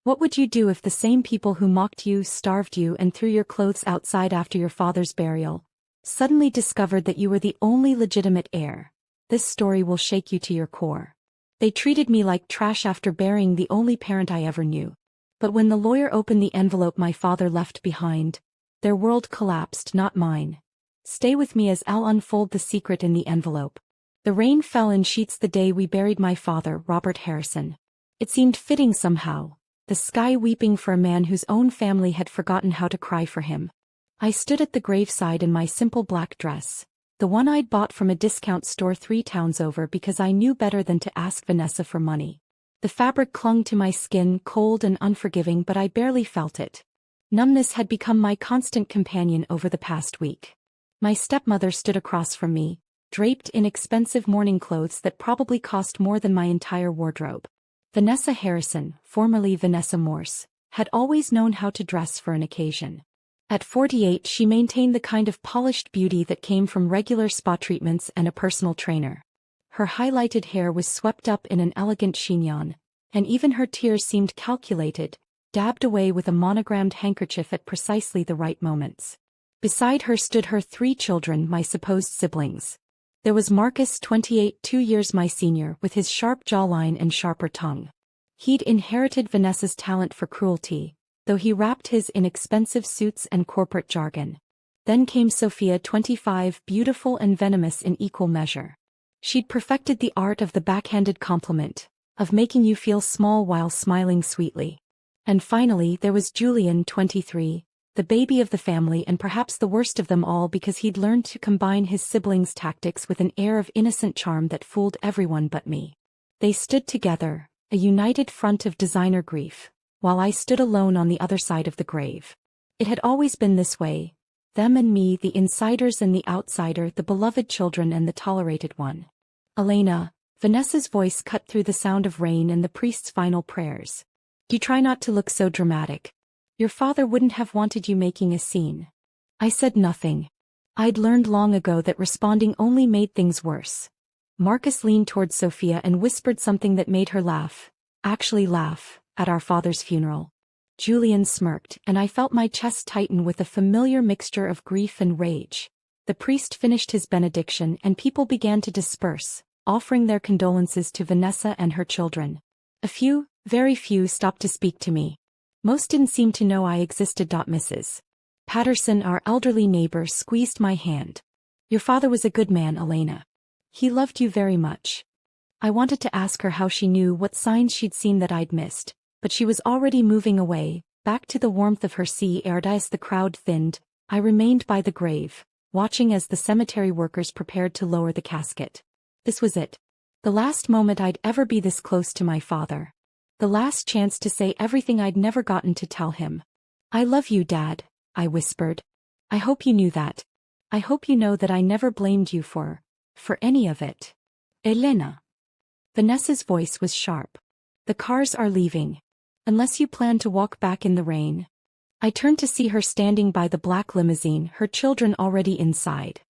What would you do if the same people who mocked you, starved you, and threw your clothes outside after your father's burial suddenly discovered that you were the only legitimate heir? This story will shake you to your core. They treated me like trash after burying the only parent I ever knew. But when the lawyer opened the envelope my father left behind, their world collapsed, not mine. Stay with me as I'll unfold the secret in the envelope. The rain fell in sheets the day we buried my father, Robert Harrison. It seemed fitting somehow, the sky weeping for a man whose own family had forgotten how to cry for him. I stood at the graveside in my simple black dress, the one I'd bought from a discount store 3 towns over because I knew better than to ask Vanessa for money. The fabric clung to my skin, cold and unforgiving, but I barely felt it. Numbness had become my constant companion over the past week. My stepmother stood across from me, draped in expensive mourning clothes that probably cost more than my entire wardrobe. Vanessa Harrison, formerly Vanessa Morse, had always known how to dress for an occasion. At 48 she maintained the kind of polished beauty that came from regular spa treatments and a personal trainer. Her highlighted hair was swept up in an elegant chignon, and even her tears seemed calculated, dabbed away with a monogrammed handkerchief at precisely the right moments. Beside her stood her 3 children, my supposed siblings. There was Marcus, 28, 2 years my senior, with his sharp jawline and sharper tongue. He'd inherited Vanessa's talent for cruelty, though he wrapped his in expensive suits and corporate jargon. Then came Sophia, 25, beautiful and venomous in equal measure. She'd perfected the art of the backhanded compliment, of making you feel small while smiling sweetly. And finally there was Julian, 23, the baby of the family and perhaps the worst of them all because he'd learned to combine his siblings' tactics with an air of innocent charm that fooled everyone but me. They stood together, a united front of designer grief, while I stood alone on the other side of the grave. It had always been this way, them and me, the insiders and the outsider, the beloved children and the tolerated one. Elena, Vanessa's voice cut through the sound of rain and the priest's final prayers. You try not to look so dramatic. Your father wouldn't have wanted you making a scene. I said nothing. I'd learned long ago that responding only made things worse. Marcus leaned towards Sophia and whispered something that made her laugh, actually laugh, at our father's funeral. Julian smirked, and I felt my chest tighten with a familiar mixture of grief and rage. The priest finished his benediction and people began to disperse, offering their condolences to Vanessa and her children. A few, very few, stopped to speak to me. Most didn't seem to know I existed. Mrs. Patterson, our elderly neighbor, squeezed my hand. Your father was a good man, Elena. He loved you very much. I wanted to ask her how she knew, what signs she'd seen that I'd missed, but she was already moving away, back to the warmth of her sea air. As the crowd thinned, I remained by the grave, watching as the cemetery workers prepared to lower the casket. This was it. The last moment I'd ever be this close to my father. The last chance to say everything I'd never gotten to tell him. I love you, Dad, I whispered. I hope you knew that. I hope you know that I never blamed you for any of it. Elena. Vanessa's voice was sharp. The cars are leaving. Unless you plan to walk back in the rain. I turned to see her standing by the black limousine, her children already inside.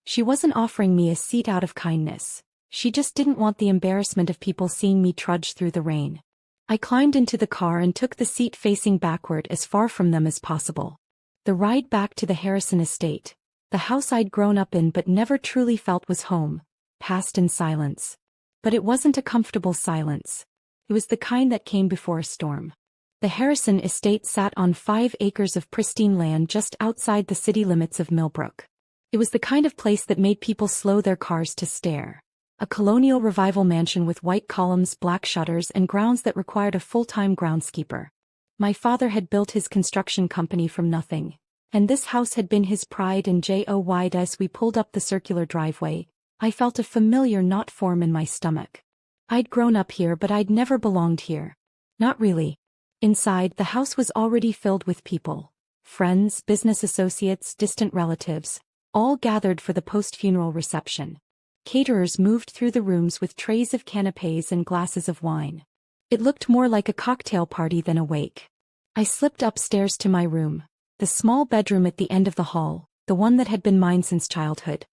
She wasn't offering me a seat out of kindness. She just didn't want the embarrassment of people seeing me trudge through the rain. I climbed into the car and took the seat facing backward as far from them as possible. The ride back to the Harrison estate, the house I'd grown up in but never truly felt was home, passed in silence. But it wasn't a comfortable silence. It was the kind that came before a storm. The Harrison estate sat on 5 acres of pristine land just outside the city limits of Millbrook. It was the kind of place that made people slow their cars to stare. A colonial revival mansion with white columns, black shutters, and grounds that required a full-time groundskeeper. My father had built his construction company from nothing, and this house had been his pride and joy. As we pulled up the circular driveway, I felt a familiar knot form in my stomach. I'd grown up here, but I'd never belonged here. Not really. Inside, the house was already filled with people. Friends, business associates, distant relatives, all gathered for the post-funeral reception. Caterers moved through the rooms with trays of canapés and glasses of wine. It looked more like a cocktail party than a wake. I slipped upstairs to my room, the small bedroom at the end of the hall, the one that had been mine since childhood.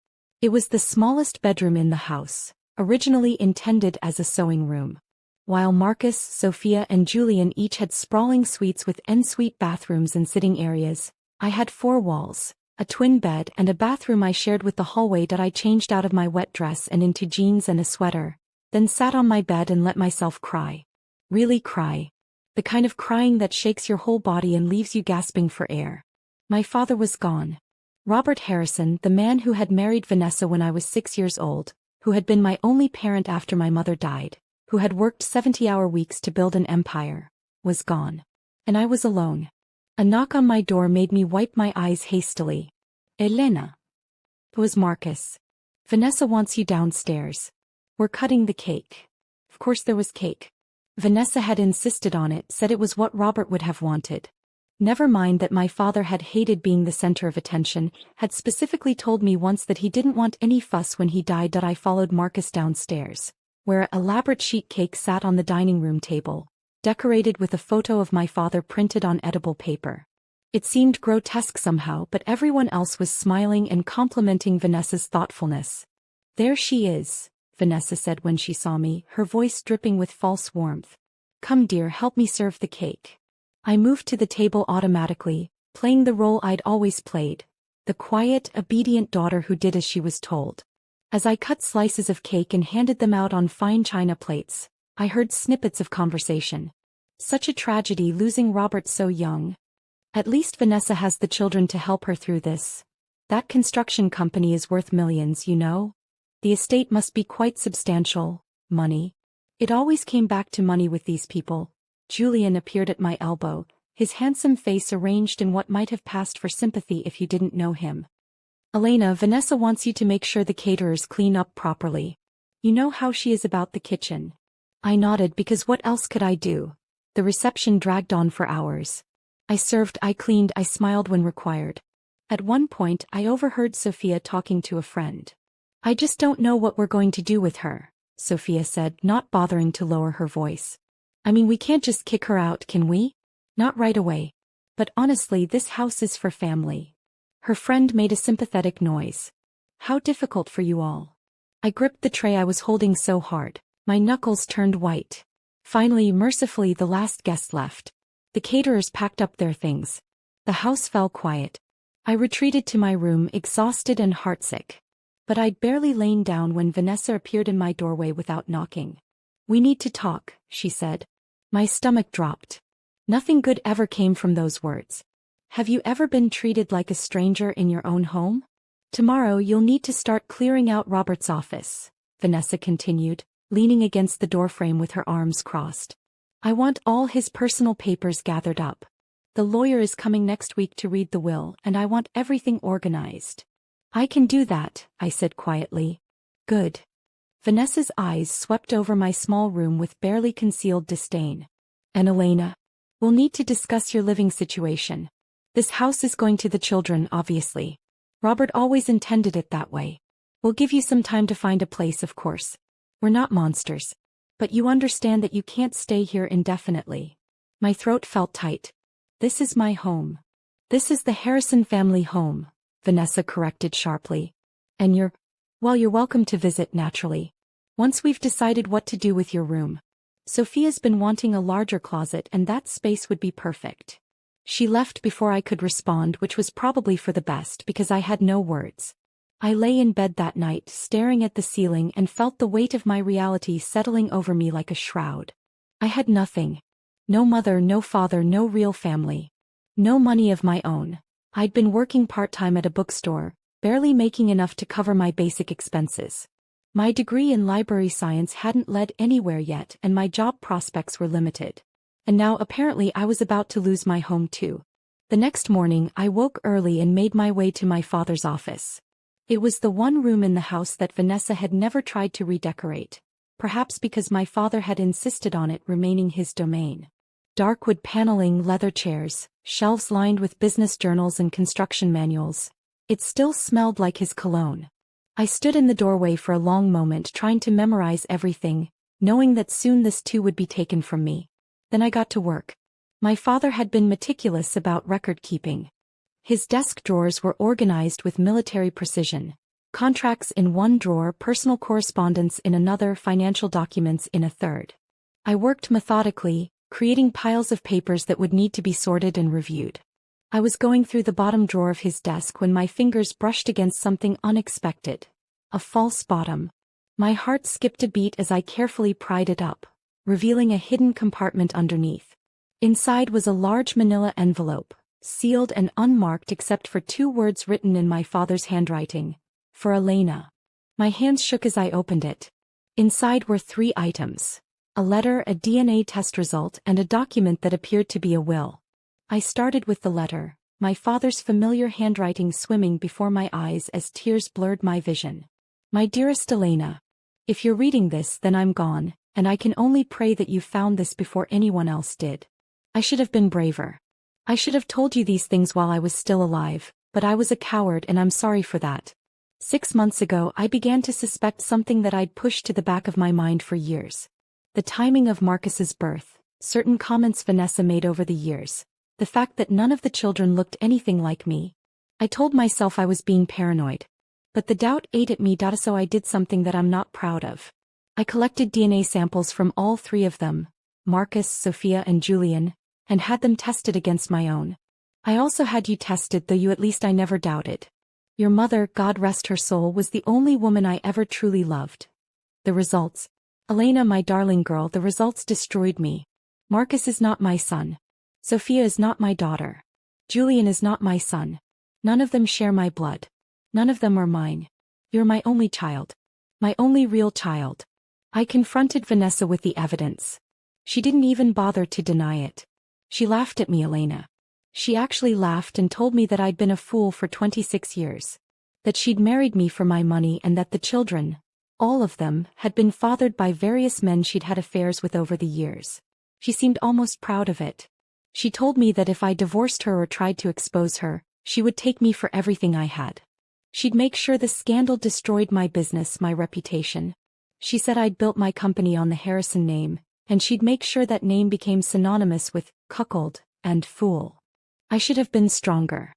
It was the smallest bedroom in the house, originally intended as a sewing room. While Marcus, Sophia and Julian each had sprawling suites with ensuite bathrooms and sitting areas, I had 4 walls, a twin bed and a bathroom I shared with the hallway that I changed out of my wet dress and into jeans and a sweater, then sat on my bed and let myself cry. Really cry. The kind of crying that shakes your whole body and leaves you gasping for air. My father was gone. Robert Harrison, the man who had married Vanessa when I was 6 years old, who had been my only parent after my mother died, who had worked 70-hour weeks to build an empire, was gone. And I was alone. A knock on my door made me wipe my eyes hastily. Elena. It was Marcus. Vanessa wants you downstairs. We're cutting the cake. Of course there was cake. Vanessa had insisted on it, said it was what Robert would have wanted. Never mind that my father had hated being the center of attention, had specifically told me once that he didn't want any fuss when he died, that I followed Marcus downstairs, where an elaborate sheet cake sat on the dining room table, decorated with a photo of my father printed on edible paper. It seemed grotesque somehow, but everyone else was smiling and complimenting Vanessa's thoughtfulness. There she is, Vanessa said when she saw me, her voice dripping with false warmth. Come dear, help me serve the cake. I moved to the table automatically, playing the role I'd always played, the quiet, obedient daughter who did as she was told. As I cut slices of cake and handed them out on fine china plates, I heard snippets of conversation. Such a tragedy losing Robert so young. At least Vanessa has the children to help her through this. That construction company is worth millions, you know? The estate must be quite substantial. Money. It always came back to money with these people. Julian appeared at my elbow, his handsome face arranged in what might have passed for sympathy if you didn't know him. Elena, Vanessa wants you to make sure the caterers clean up properly. You know how she is about the kitchen. I nodded because what else could I do? The reception dragged on for hours. I served, I cleaned, I smiled when required. At one point, I overheard Sophia talking to a friend. I just don't know what we're going to do with her, Sophia said, not bothering to lower her voice. I mean, we can't just kick her out, can we? Not right away. But honestly, this house is for family. Her friend made a sympathetic noise. How difficult for you all. I gripped the tray I was holding so hard. My knuckles turned white. Finally, mercifully, the last guest left. The caterers packed up their things. The house fell quiet. I retreated to my room, exhausted and heartsick. But I'd barely lain down when Vanessa appeared in my doorway without knocking. We need to talk, she said. My stomach dropped. Nothing good ever came from those words. Have you ever been treated like a stranger in your own home? Tomorrow you'll need to start clearing out Robert's office, Vanessa continued, leaning against the doorframe with her arms crossed. I want all his personal papers gathered up. The lawyer is coming next week to read the will, and I want everything organized. I can do that, I said quietly. Good. Vanessa's eyes swept over my small room with barely concealed disdain. And Elena? We'll need to discuss your living situation. This house is going to the children, obviously. Robert always intended it that way. We'll give you some time to find a place, of course. We're not monsters. But you understand that you can't stay here indefinitely. My throat felt tight. This is my home. This is the Harrison family home, Vanessa corrected sharply. And you're welcome to visit, naturally. Once we've decided what to do with your room. Sophia's been wanting a larger closet, and that space would be perfect. She left before I could respond, which was probably for the best because I had no words. I lay in bed that night, staring at the ceiling, and felt the weight of my reality settling over me like a shroud. I had nothing. No mother, no father, no real family. No money of my own. I'd been working part-time at a bookstore, barely making enough to cover my basic expenses. My degree in library science hadn't led anywhere yet, and my job prospects were limited. And now apparently I was about to lose my home too. The next morning I woke early and made my way to my father's office. It was the one room in the house that Vanessa had never tried to redecorate, perhaps because my father had insisted on it remaining his domain. Dark wood paneling, leather chairs, shelves lined with business journals and construction manuals. It still smelled like his cologne. I stood in the doorway for a long moment trying to memorize everything, knowing that soon this too would be taken from me. Then I got to work. My father had been meticulous about record keeping. His desk drawers were organized with military precision. Contracts in one drawer, personal correspondence in another, financial documents in a third. I worked methodically, creating piles of papers that would need to be sorted and reviewed. I was going through the bottom drawer of his desk when my fingers brushed against something unexpected. A false bottom. My heart skipped a beat as I carefully pried it up, revealing a hidden compartment underneath. Inside was a large manila envelope, sealed and unmarked except for 2 words written in my father's handwriting. For Elena. My hands shook as I opened it. Inside were 3 items. A letter, a DNA test result, and a document that appeared to be a will. I started with the letter, my father's familiar handwriting swimming before my eyes as tears blurred my vision. My dearest Elena. If you're reading this, then I'm gone, and I can only pray that you found this before anyone else did. I should have been braver. I should have told you these things while I was still alive, but I was a coward and I'm sorry for that. 6 months ago I began to suspect something that I'd pushed to the back of my mind for years. The timing of Marcus's birth, certain comments Vanessa made over the years, the fact that none of the children looked anything like me. I told myself I was being paranoid. But the doubt ate at me, so I did something that I'm not proud of. I collected DNA samples from all 3 of them, Marcus, Sophia and Julian, and had them tested against my own. I also had you tested, though you at least I never doubted. Your mother, God rest her soul, was the only woman I ever truly loved. The results. Elena, my darling girl, the results destroyed me. Marcus is not my son. Sophia is not my daughter. Julian is not my son. None of them share my blood. None of them are mine. You're my only child. My only real child. I confronted Vanessa with the evidence. She didn't even bother to deny it. She laughed at me, Elena. She actually laughed and told me that I'd been a fool for 26 years. That she'd married me for my money and that the children, all of them, had been fathered by various men she'd had affairs with over the years. She seemed almost proud of it. She told me that if I divorced her or tried to expose her, she would take me for everything I had. She'd make sure the scandal destroyed my business, my reputation. She said I'd built my company on the Harrison name, and she'd make sure that name became synonymous with cuckold and fool. I should have been stronger.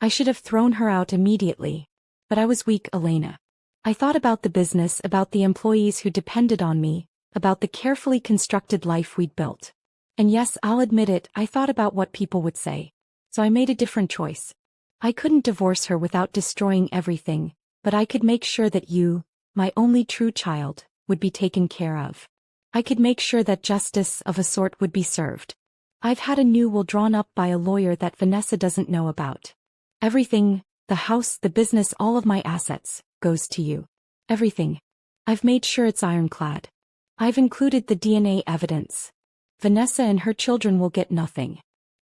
I should have thrown her out immediately. But I was weak, Elena. I thought about the business, about the employees who depended on me, about the carefully constructed life we'd built. And yes, I'll admit it, I thought about what people would say. So I made a different choice. I couldn't divorce her without destroying everything, but I could make sure that you, my only true child, would be taken care of. I could make sure that justice of a sort would be served. I've had a new will drawn up by a lawyer that Vanessa doesn't know about. Everything, the house, the business, all of my assets, goes to you. Everything. I've made sure it's ironclad. I've included the DNA evidence. Vanessa and her children will get nothing.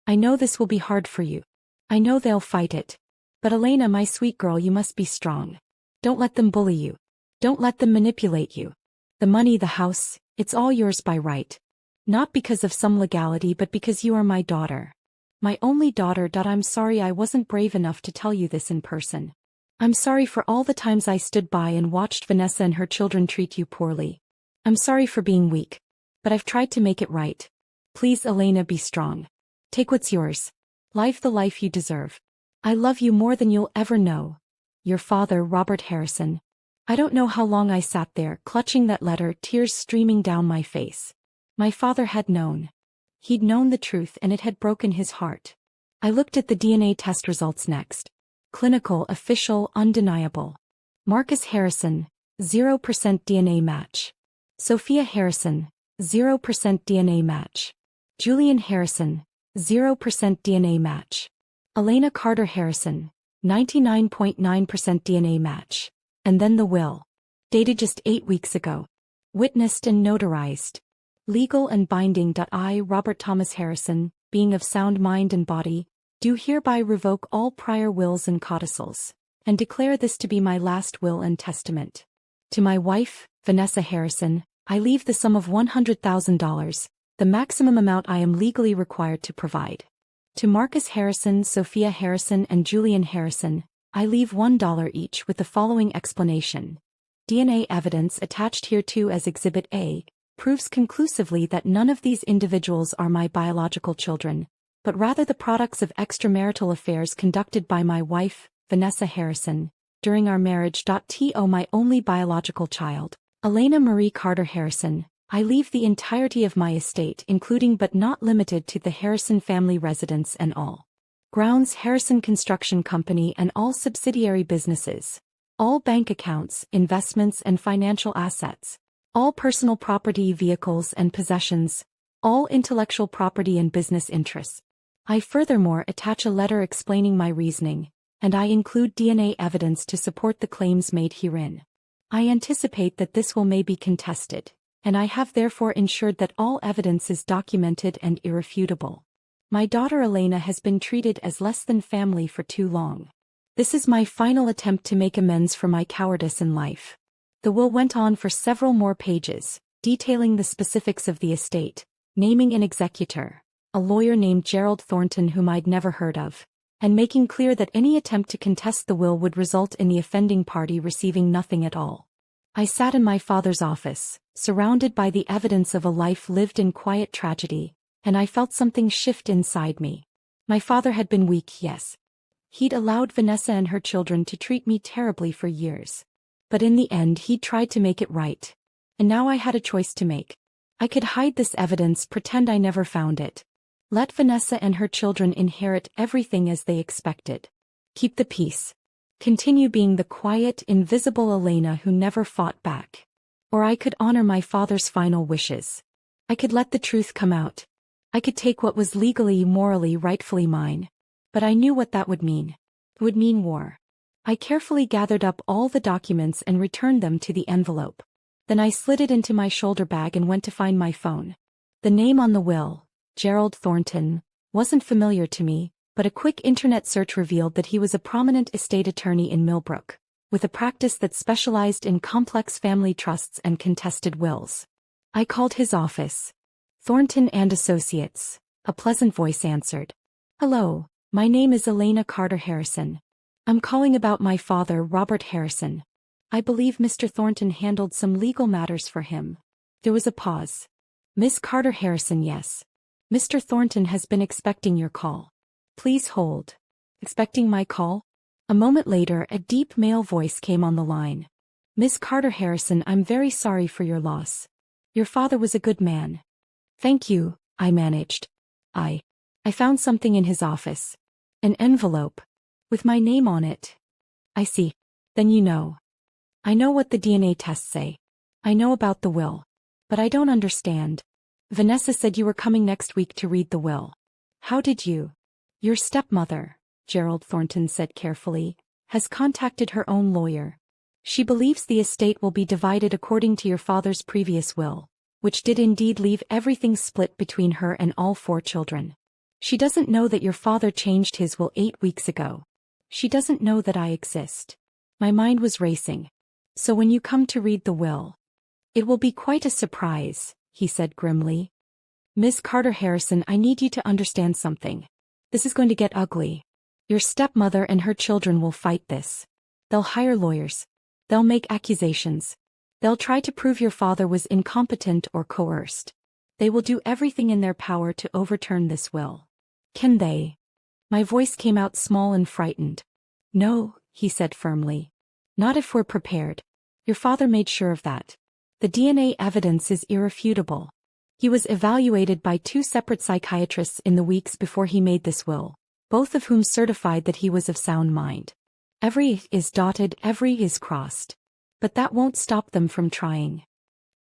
I know this will be hard for you. I know they'll fight it. But Elena, my sweet girl, you must be strong. Don't let them bully you. Don't let them manipulate you. The money, the house, it's all yours by right. Not because of some legality, but because you are my daughter. My only daughter. I'm sorry I wasn't brave enough to tell you this in person. I'm sorry for all the times I stood by and watched Vanessa and her children treat you poorly. I'm sorry for being weak. But I've tried to make it right. Please, Elena, be strong. Take what's yours. Live the life you deserve. I love you more than you'll ever know. Your father, Robert Harrison. I don't know how long I sat there, clutching that letter, tears streaming down my face. My father had known. He'd known the truth and it had broken his heart. I looked at the DNA test results next. Clinical, official, undeniable. Marcus Harrison, 0% DNA match. Sophia Harrison, 0% DNA match. Julian Harrison, 0% DNA match. Elena Carter Harrison, 99.9% DNA match. And then the will. Dated just 8 weeks ago. Witnessed and notarized. Legal and binding. I, Robert Thomas Harrison, being of sound mind and body, do hereby revoke all prior wills and codicils, and declare this to be my last will and testament. To my wife, Vanessa Harrison, I leave the sum of $100,000, the maximum amount I am legally required to provide. To Marcus Harrison, Sophia Harrison and Julian Harrison, I leave $1 each with the following explanation. DNA evidence attached hereto as Exhibit A proves conclusively that none of these individuals are my biological children, but rather the products of extramarital affairs conducted by my wife, Vanessa Harrison, during our marriage. To my only biological child, Elena Marie Carter Harrison, I leave the entirety of my estate, including but not limited to the Harrison family residence and all grounds, Harrison Construction Company and all subsidiary businesses, all bank accounts, investments and financial assets, all personal property, vehicles and possessions, all intellectual property and business interests. I furthermore attach a letter explaining my reasoning, and I include DNA evidence to support the claims made herein. I anticipate that this will may be contested, and I have therefore ensured that all evidence is documented and irrefutable. My daughter Elena has been treated as less than family for too long. This is my final attempt to make amends for my cowardice in life. The will went on for several more pages, detailing the specifics of the estate, naming an executor, a lawyer named Gerald Thornton whom I'd never heard of, and making clear that any attempt to contest the will would result in the offending party receiving nothing at all. I sat in my father's office, surrounded by the evidence of a life lived in quiet tragedy, and I felt something shift inside me. My father had been weak, yes. He'd allowed Vanessa and her children to treat me terribly for years. But in the end he'd tried to make it right. And now I had a choice to make. I could hide this evidence, pretend I never found it. Let Vanessa and her children inherit everything as they expected. Keep the peace. Continue being the quiet, invisible Elena who never fought back. Or I could honor my father's final wishes. I could let the truth come out. I could take what was legally, morally, rightfully mine. But I knew what that would mean. It would mean war. I carefully gathered up all the documents and returned them to the envelope. Then I slid it into my shoulder bag and went to find my phone. The name on the will, Gerald Thornton, wasn't familiar to me, but a quick internet search revealed that he was a prominent estate attorney in Millbrook, with a practice that specialized in complex family trusts and contested wills. I called his office. Thornton and Associates, a pleasant voice answered. Hello, my name is Elena Carter Harrison. I'm calling about my father, Robert Harrison. I believe Mr. Thornton handled some legal matters for him. There was a pause. Miss Carter Harrison, yes. Mr. Thornton has been expecting your call. Please hold. Expecting my call? A moment later, a deep male voice came on the line. Miss Carter Harrison, I'm very sorry for your loss. Your father was a good man. Thank you, I managed. I found something in his office. An envelope. With my name on it. I see. Then you know. I know what the DNA tests say. I know about the will. But I don't understand. Vanessa said you were coming next week to read the will. How did you? Your stepmother, Gerald Thornton said carefully, has contacted her own lawyer. She believes the estate will be divided according to your father's previous will, which did indeed leave everything split between her and all 4 children. She doesn't know that your father changed his will 8 weeks ago. She doesn't know that I exist. My mind was racing. So when you come to read the will, it will be quite a surprise, he said grimly. Miss Carter Harrison, I need you to understand something. This is going to get ugly. Your stepmother and her children will fight this. They'll hire lawyers. They'll make accusations. They'll try to prove your father was incompetent or coerced. They will do everything in their power to overturn this will. Can they? My voice came out small and frightened. No, he said firmly. Not if we're prepared. Your father made sure of that. The DNA evidence is irrefutable. He was evaluated by 2 separate psychiatrists in the weeks before he made this will, both of whom certified that he was of sound mind. Every I is dotted, every I is crossed. But that won't stop them from trying.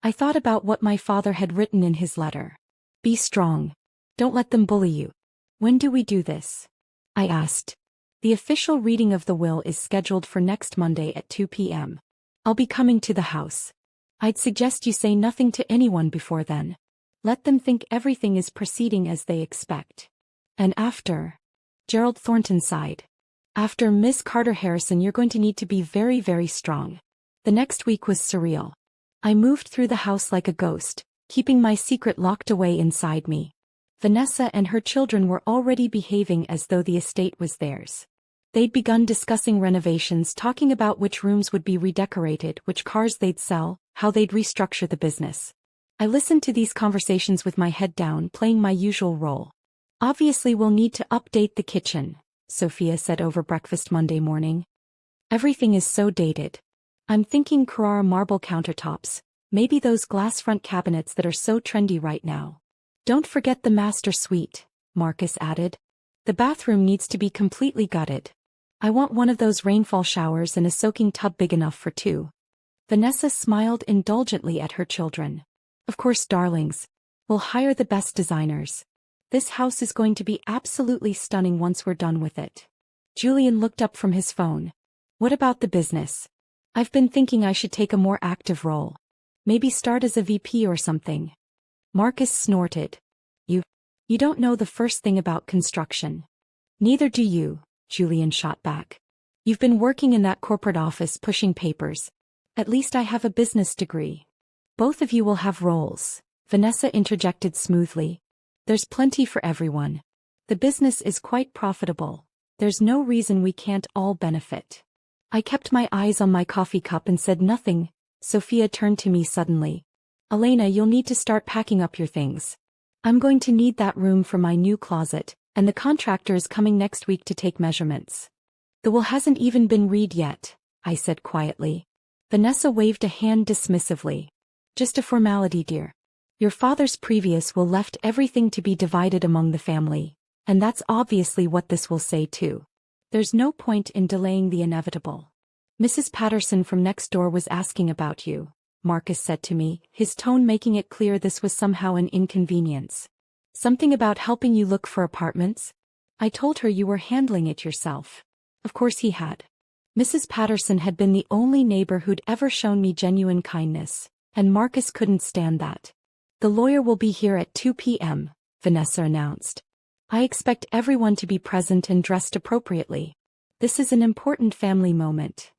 I thought about what my father had written in his letter. Be strong. Don't let them bully you. When do we do this? I asked. The official reading of the will is scheduled for next Monday at 2 p.m. I'll be coming to the house. I'd suggest you say nothing to anyone before then. Let them think everything is proceeding as they expect. And after? Gerald Thornton sighed. After, Miss Carter Harrison, you're going to need to be very, very strong. The next week was surreal. I moved through the house like a ghost, keeping my secret locked away inside me. Vanessa and her children were already behaving as though the estate was theirs. They'd begun discussing renovations, talking about which rooms would be redecorated, which cars they'd sell, how they'd restructure the business. I listened to these conversations with my head down, playing my usual role. Obviously we'll need to update the kitchen, Sophia said over breakfast Monday morning. Everything is so dated. I'm thinking Carrara marble countertops, Maybe those glass front cabinets that are so trendy right now. Don't forget the master suite, Marcus added. The bathroom needs to be completely gutted. I want one of those rainfall showers and a soaking tub big enough for two. Vanessa smiled indulgently at her children. Of course, darlings. We'll hire the best designers. This house is going to be absolutely stunning once we're done with it. Julian looked up from his phone. What about the business? I've been thinking I should take a more active role. Maybe start as a VP or something. Marcus snorted. You don't know the first thing about construction. Neither do you, Julian shot back. You've been working in that corporate office pushing papers. At least I have a business degree. Both of you will have roles, Vanessa interjected smoothly. There's plenty for everyone. The business is quite profitable. There's no reason we can't all benefit. I kept my eyes on my coffee cup and said nothing. Sophia turned to me suddenly. Elena, you'll need to start packing up your things. I'm going to need that room for my new closet, and the contractor is coming next week to take measurements. The will hasn't even been read yet, I said quietly. Vanessa waved a hand dismissively. Just a formality, dear. Your father's previous will left everything to be divided among the family, and that's obviously what this will say too. There's no point in delaying the inevitable. Mrs. Patterson from next door was asking about you, Marcus said to me, his tone making it clear this was somehow an inconvenience. Something about helping you look for apartments? I told her you were handling it yourself. Of course he had. Mrs. Patterson had been the only neighbor who'd ever shown me genuine kindness, and Marcus couldn't stand that. The lawyer will be here at 2 p.m., Vanessa announced. I expect everyone to be present and dressed appropriately. This is an important family moment.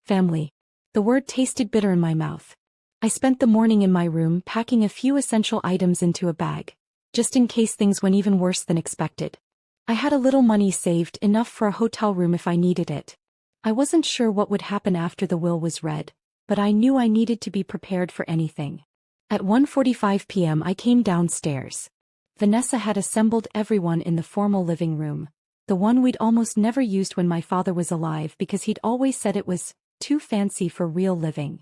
Family. The word tasted bitter in my mouth. I spent the morning in my room packing a few essential items into a bag, just in case things went even worse than expected. I had a little money saved, enough for a hotel room if I needed it. I wasn't sure what would happen after the will was read, but I knew I needed to be prepared for anything. At 1:45 p.m. I came downstairs. Vanessa had assembled everyone in the formal living room, the one we'd almost never used when my father was alive because he'd always said it was too fancy for real living.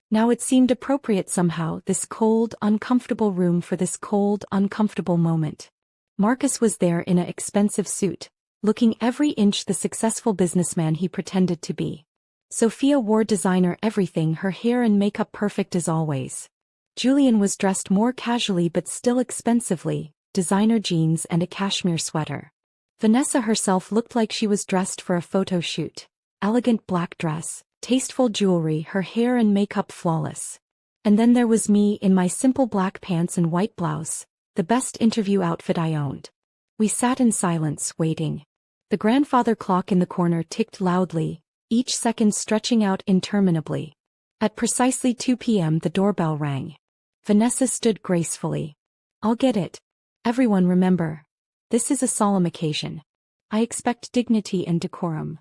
Now it seemed appropriate somehow, this cold, uncomfortable room for this cold, uncomfortable moment. Marcus was there in an expensive suit, looking every inch the successful businessman he pretended to be. Sophia wore designer everything, her hair and makeup perfect as always. Julian was dressed more casually but still expensively, designer jeans and a cashmere sweater. Vanessa herself looked like she was dressed for a photo shoot. Elegant black dress, tasteful jewelry, her hair and makeup flawless. And then there was me in my simple black pants and white blouse, the best interview outfit I owned. We sat in silence, waiting. The grandfather clock in the corner ticked loudly, each second stretching out interminably. At precisely 2 p.m. the doorbell rang. Vanessa stood gracefully. I'll get it. Everyone remember. This is a solemn occasion. I expect dignity and decorum.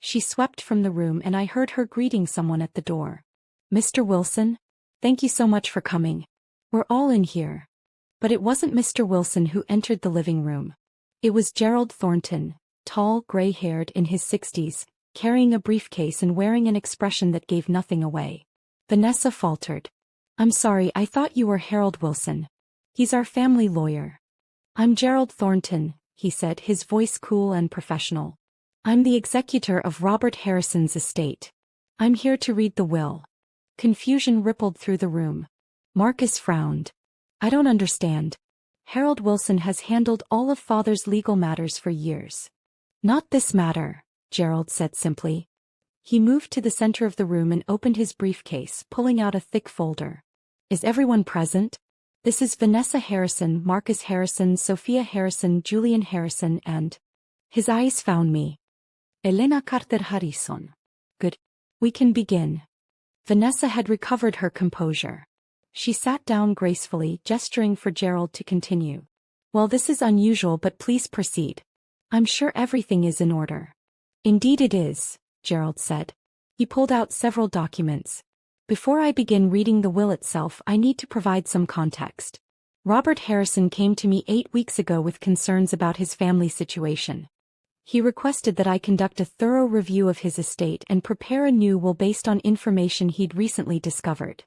She swept from the room and I heard her greeting someone at the door. Mr. Wilson? Thank you so much for coming. We're all in here. But it wasn't Mr. Wilson who entered the living room. It was Gerald Thornton, tall, gray-haired in his 60s, carrying a briefcase and wearing an expression that gave nothing away. Vanessa faltered. I'm sorry, I thought you were Harold Wilson. He's our family lawyer. I'm Gerald Thornton, he said, his voice cool and professional. I'm the executor of Robert Harrison's estate. I'm here to read the will. Confusion rippled through the room. Marcus frowned. I don't understand. Harold Wilson has handled all of Father's legal matters for years. Not this matter, Gerald said simply. He moved to the center of the room and opened his briefcase, pulling out a thick folder. Is everyone present? This is Vanessa Harrison, Marcus Harrison, Sophia Harrison, Julian Harrison, and... His eyes found me. Elena Carter Harrison. Good. We can begin. Vanessa had recovered her composure. She sat down gracefully, gesturing for Gerald to continue. Well, this is unusual, but please proceed. I'm sure everything is in order. Indeed it is, Gerald said. He pulled out several documents. Before I begin reading the will itself, I need to provide some context. Robert Harrison came to me 8 weeks ago with concerns about his family situation. He requested that I conduct a thorough review of his estate and prepare a new will based on information he'd recently discovered.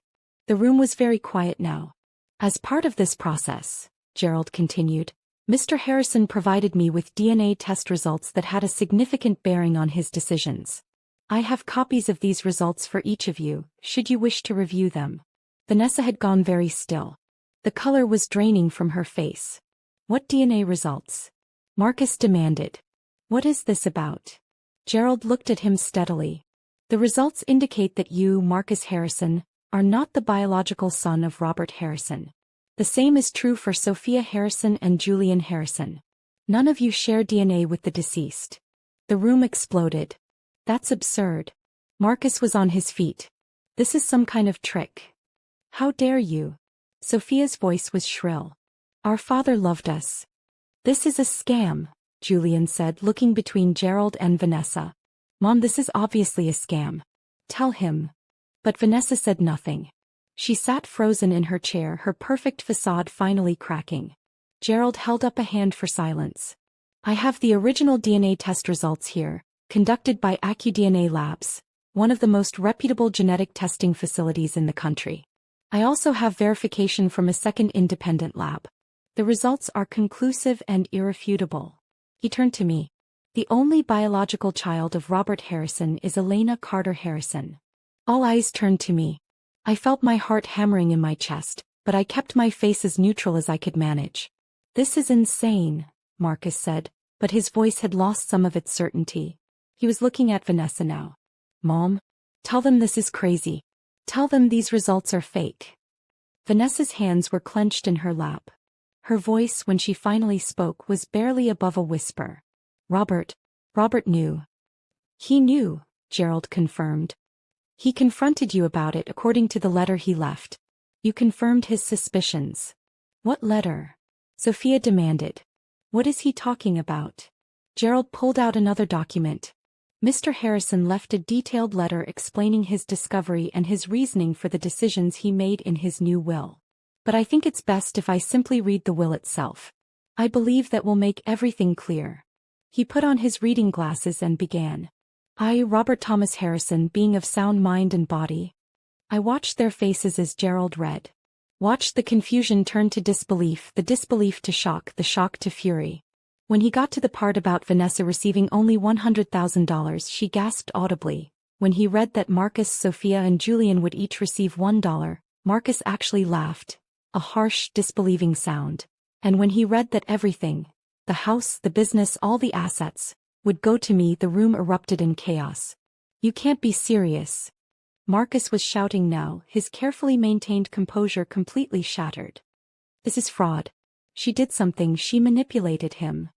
The room was very quiet now. As part of this process, Gerald continued, Mr. Harrison provided me with DNA test results that had a significant bearing on his decisions. I have copies of these results for each of you, should you wish to review them. Vanessa had gone very still. The color was draining from her face. What DNA results? Marcus demanded. What is this about? Gerald looked at him steadily. The results indicate that you, Marcus Harrison, are not the biological son of Robert Harrison. The same is true for Sophia Harrison and Julian Harrison. None of you share DNA with the deceased. The room exploded. That's absurd. Marcus was on his feet. This is some kind of trick. How dare you? Sophia's voice was shrill. Our father loved us. This is a scam, Julian said, looking between Gerald and Vanessa. Mom, this is obviously a scam. Tell him. But Vanessa said nothing. She sat frozen in her chair, her perfect facade finally cracking. Gerald held up a hand for silence. I have the original DNA test results here, conducted by AccuDNA Labs, one of the most reputable genetic testing facilities in the country. I also have verification from a second independent lab. The results are conclusive and irrefutable. He turned to me. The only biological child of Robert Harrison is Elena Carter Harrison. All eyes turned to me. I felt my heart hammering in my chest, but I kept my face as neutral as I could manage. This is insane, Marcus said, but his voice had lost some of its certainty. He was looking at Vanessa now. Mom? Tell them this is crazy. Tell them these results are fake. Vanessa's hands were clenched in her lap. Her voice, when she finally spoke, was barely above a whisper. Robert knew. He knew, Gerald confirmed. He confronted you about it according to the letter he left. You confirmed his suspicions. What letter? Sophia demanded. What is he talking about? Gerald pulled out another document. Mr. Harrison left a detailed letter explaining his discovery and his reasoning for the decisions he made in his new will. But I think it's best if I simply read the will itself. I believe that will make everything clear. He put on his reading glasses and began. I, Robert Thomas Harrison, being of sound mind and body. I watched their faces as Gerald read. Watched the confusion turn to disbelief, the disbelief to shock, the shock to fury. When he got to the part about Vanessa receiving only $100,000, she gasped audibly. When he read that Marcus, Sophia and Julian would each receive $1, Marcus actually laughed. A harsh, disbelieving sound. And when he read that everything, the house, the business, all the assets, would go to me, the room erupted in chaos. You can't be serious. Marcus was shouting now, his carefully maintained composure completely shattered. This is fraud. She did something, she manipulated him.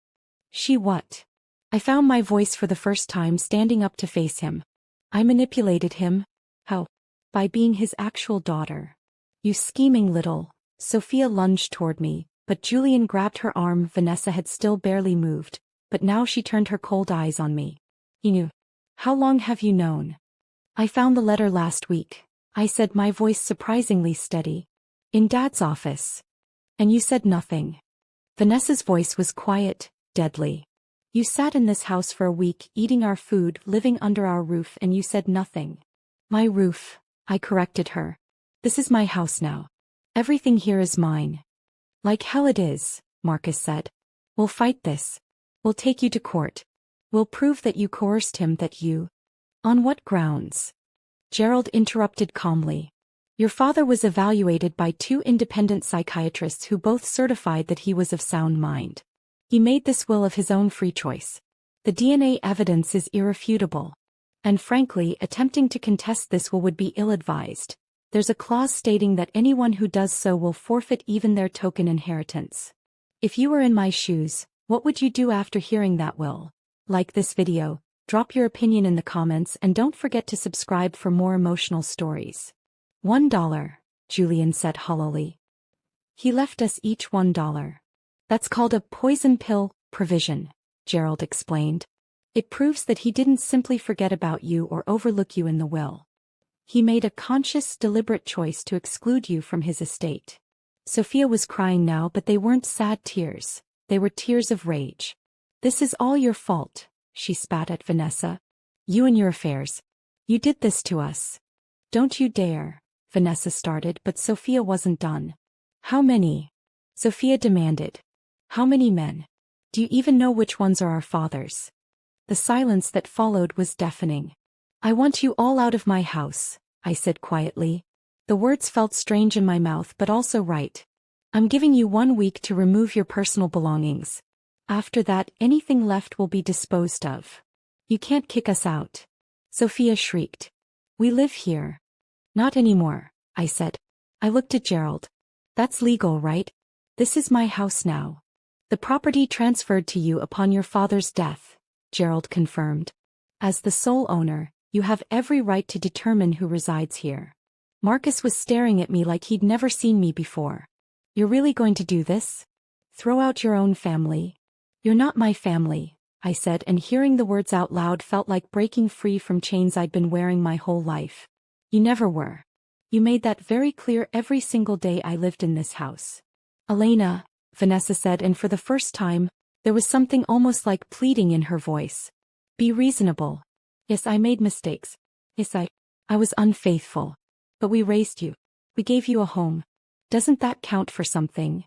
She what? I found my voice for the first time, standing up to face him. I manipulated him? How? By being his actual daughter. You scheming little. Sophia lunged toward me, but Julian grabbed her arm. Vanessa had still barely moved, but now she turned her cold eyes on me. He knew. How long have you known? I found the letter last week, I said, my voice surprisingly steady. In Dad's office. And you said nothing. Vanessa's voice was quiet, deadly. You sat in this house for a week, eating our food, living under our roof, and you said nothing. My roof, I corrected her. This is my house now. Everything here is mine. Like hell it is, Marcus said. We'll fight this. We'll take you to court. We'll prove that you coerced him, that you... On what grounds? Gerald interrupted calmly. Your father was evaluated by 2 independent psychiatrists who both certified that he was of sound mind. He made this will of his own free choice. The DNA evidence is irrefutable. And frankly, attempting to contest this will would be ill-advised. There's a clause stating that anyone who does so will forfeit even their token inheritance. If you were in my shoes, what would you do after hearing that will? Like this video, drop your opinion in the comments, and don't forget to subscribe for more emotional stories. $1, Julian said hollowly. He left us each $1. That's called a poison pill provision, Gerald explained. It proves that he didn't simply forget about you or overlook you in the will. He made a conscious, deliberate choice to exclude you from his estate. Sophia was crying now, but they weren't sad tears. They were tears of rage. This is all your fault, she spat at Vanessa. You and your affairs. You did this to us. Don't you dare. Vanessa started, but Sophia wasn't done. How many? Sophia demanded. How many men? Do you even know which ones are our fathers? The silence that followed was deafening. I want you all out of my house, I said quietly. The words felt strange in my mouth but also right. I'm giving you 1 week to remove your personal belongings. After that, anything left will be disposed of. You can't kick us out. Sophia shrieked. We live here. Not anymore, I said. I looked at Gerald. That's legal, right? This is my house now. The property transferred to you upon your father's death, Gerald confirmed. As the sole owner, you have every right to determine who resides here. Marcus was staring at me like he'd never seen me before. You're really going to do this? Throw out your own family? You're not my family, I said, and hearing the words out loud felt like breaking free from chains I'd been wearing my whole life. You never were. You made that very clear every single day I lived in this house. Elena, Vanessa said, and for the first time, there was something almost like pleading in her voice. Be reasonable. Yes, I made mistakes. Yes, I was unfaithful. But we raised you. We gave you a home. Doesn't that count for something?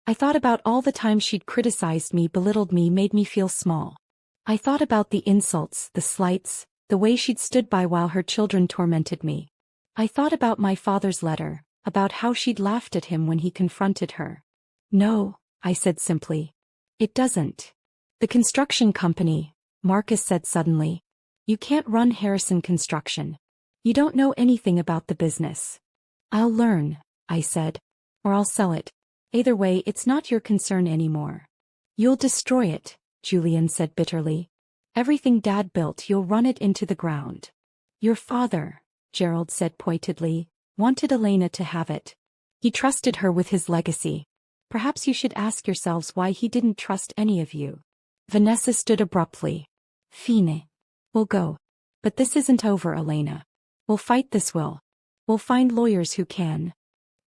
I thought about all the times she'd criticized me, belittled me, made me feel small. I thought about the insults, the slights, the way she'd stood by while her children tormented me. I thought about my father's letter, about how she'd laughed at him when he confronted her. No, I said simply. It doesn't. The construction company, Marcus said suddenly. You can't run Harrison Construction. You don't know anything about the business. I'll learn, I said. Or I'll sell it. Either way, it's not your concern anymore. You'll destroy it, Julian said bitterly. Everything Dad built, you'll run it into the ground. Your father, Gerald said pointedly, wanted Elena to have it. He trusted her with his legacy. Perhaps you should ask yourselves why he didn't trust any of you. Vanessa stood abruptly. Fine. We'll go. But this isn't over, Elena. We'll fight this will. We'll find lawyers who can.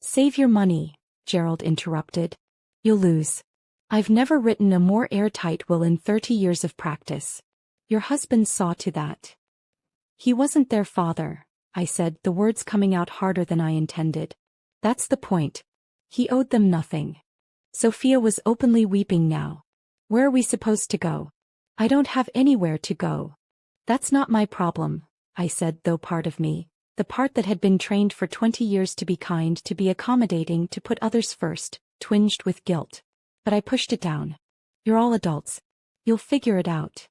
Save your money, Gerald interrupted. You'll lose. I've never written a more airtight will in 30 years of practice. Your husband saw to that. He wasn't their father, I said, the words coming out harder than I intended. That's the point. He owed them nothing. Sophia was openly weeping now. Where are we supposed to go? I don't have anywhere to go. That's not my problem, I said, though part of me, the part that had been trained for 20 years to be kind, to be accommodating, to put others first, twinged with guilt. But I pushed it down. You're all adults. You'll figure it out.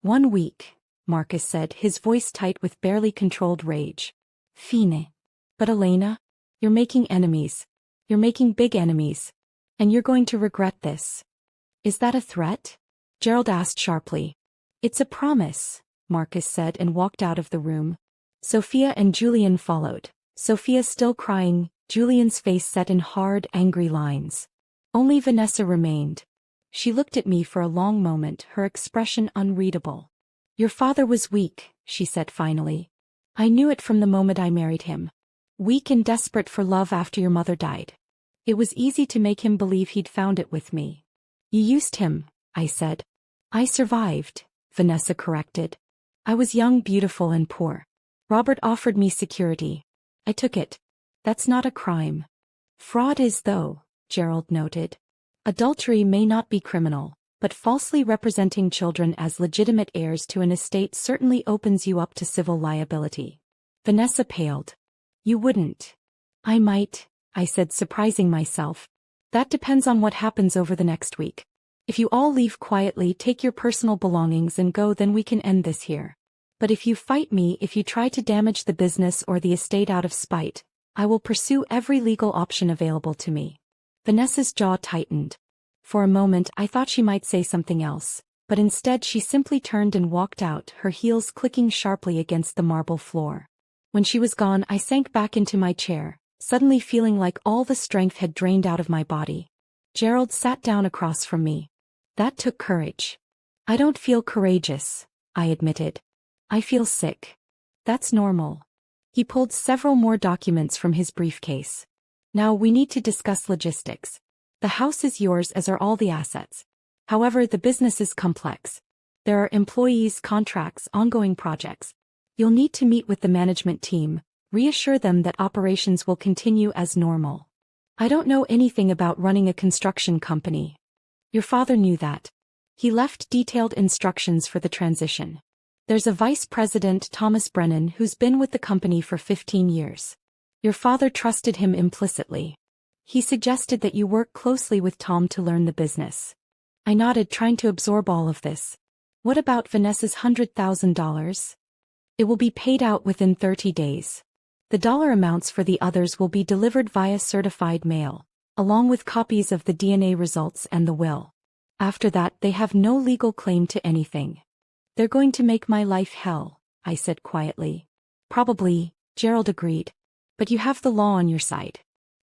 1 week, Marcus said, his voice tight with barely controlled rage. Fine. But Elena, you're making enemies. You're making big enemies. And you're going to regret this. Is that a threat? Gerald asked sharply. It's a promise, Marcus said and walked out of the room. Sophia and Julian followed. Sophia still crying, Julian's face set in hard, angry lines. Only Vanessa remained. She looked at me for a long moment, her expression unreadable. Your father was weak, she said finally. I knew it from the moment I married him. Weak and desperate for love after your mother died. It was easy to make him believe he'd found it with me. You used him, I said. I survived, Vanessa corrected. I was young, beautiful, and poor. Robert offered me security. I took it. That's not a crime. Fraud is, though, Gerald noted. Adultery may not be criminal, but falsely representing children as legitimate heirs to an estate certainly opens you up to civil liability. Vanessa paled. You wouldn't. I might, I said, surprising myself. That depends on what happens over the next week. If you all leave quietly, take your personal belongings and go, then we can end this here. But if you fight me, if you try to damage the business or the estate out of spite, I will pursue every legal option available to me. Vanessa's jaw tightened. For a moment I thought she might say something else, but instead she simply turned and walked out, her heels clicking sharply against the marble floor. When she was gone, I sank back into my chair, suddenly feeling like all the strength had drained out of my body. Gerald sat down across from me. That took courage. I don't feel courageous, I admitted. I feel sick. That's normal. He pulled several more documents from his briefcase. Now we need to discuss logistics. The house is yours, as are all the assets. However, the business is complex. There are employees, contracts, ongoing projects. You'll need to meet with the management team, Reassure them that operations will continue as normal. I don't know anything about running a construction company. Your father knew that. He left detailed instructions for the transition. There's a vice president, Thomas Brennan, who's been with the company for 15 years. Your father trusted him implicitly. He suggested that you work closely with Tom to learn the business. I nodded, trying to absorb all of this. What about Vanessa's $100,000? It will be paid out within 30 days. The dollar amounts for the others will be delivered via certified mail, along with copies of the DNA results and the will. After that, they have no legal claim to anything. They're going to make my life hell, I said quietly. Probably, Gerald agreed. But you have the law on your side.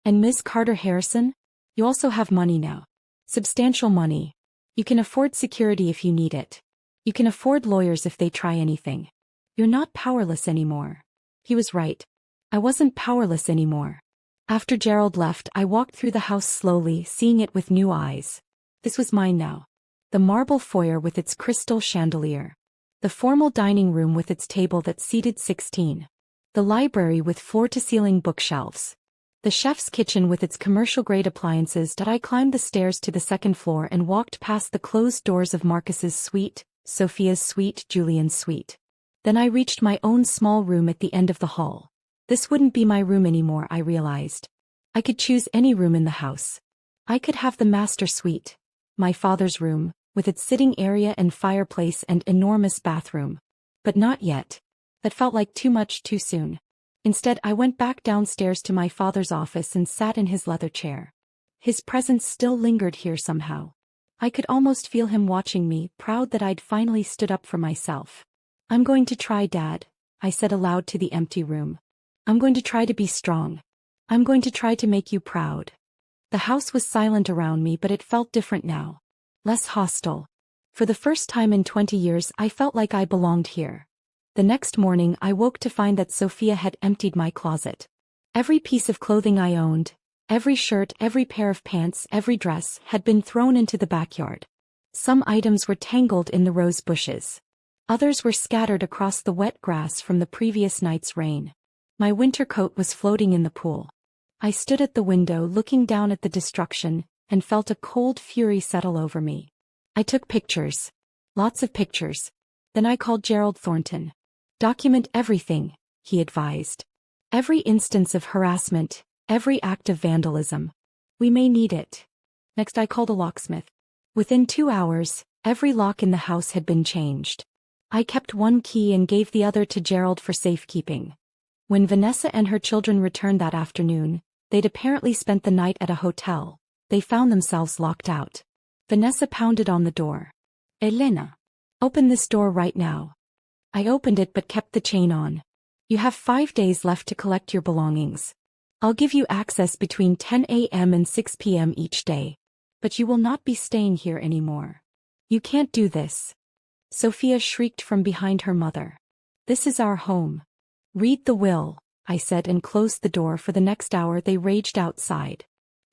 And Ms. Carter Harrison? You also have money now. Substantial money. You can afford security if you need it. You can afford lawyers if they try anything. You're not powerless anymore. He was right. I wasn't powerless anymore. After Gerald left, I walked through the house slowly, seeing it with new eyes. This was mine now. The marble foyer with its crystal chandelier. The formal dining room with its table that seated 16. The library with floor-to-ceiling bookshelves. The chef's kitchen with its commercial-grade appliances. I climbed the stairs to the second floor and walked past the closed doors of Marcus's suite, Sophia's suite, Julian's suite. Then I reached my own small room at the end of the hall. This wouldn't be my room anymore, I realized. I could choose any room in the house. I could have the master suite. My father's room, with its sitting area and fireplace and enormous bathroom. But not yet. That felt like too much too soon. Instead, I went back downstairs to my father's office and sat in his leather chair. His presence still lingered here somehow. I could almost feel him watching me, proud that I'd finally stood up for myself. I'm going to try, Dad, I said aloud to the empty room. I'm going to try to be strong. I'm going to try to make you proud. The house was silent around me, but it felt different now. Less hostile. For the first time in 20 years, I felt like I belonged here. The next morning, I woke to find that Sophia had emptied my closet. Every piece of clothing I owned, every shirt, every pair of pants, every dress, had been thrown into the backyard. Some items were tangled in the rose bushes. Others were scattered across the wet grass from the previous night's rain. My winter coat was floating in the pool. I stood at the window looking down at the destruction, and felt a cold fury settle over me. I took pictures. Lots of pictures. Then I called Gerald Thornton. Document everything, he advised. Every instance of harassment, every act of vandalism. We may need it. Next I called a locksmith. Within 2 hours, every lock in the house had been changed. I kept one key and gave the other to Gerald for safekeeping. When Vanessa and her children returned that afternoon, they'd apparently spent the night at a hotel. They found themselves locked out. Vanessa pounded on the door. Elena. Open this door right now. I opened it but kept the chain on. You have 5 days left to collect your belongings. I'll give you access between 10 a.m. and 6 p.m. each day. But you will not be staying here anymore. You can't do this. Sophia shrieked from behind her mother. This is our home. Read the will, I said, and closed the door. For the next hour they raged outside.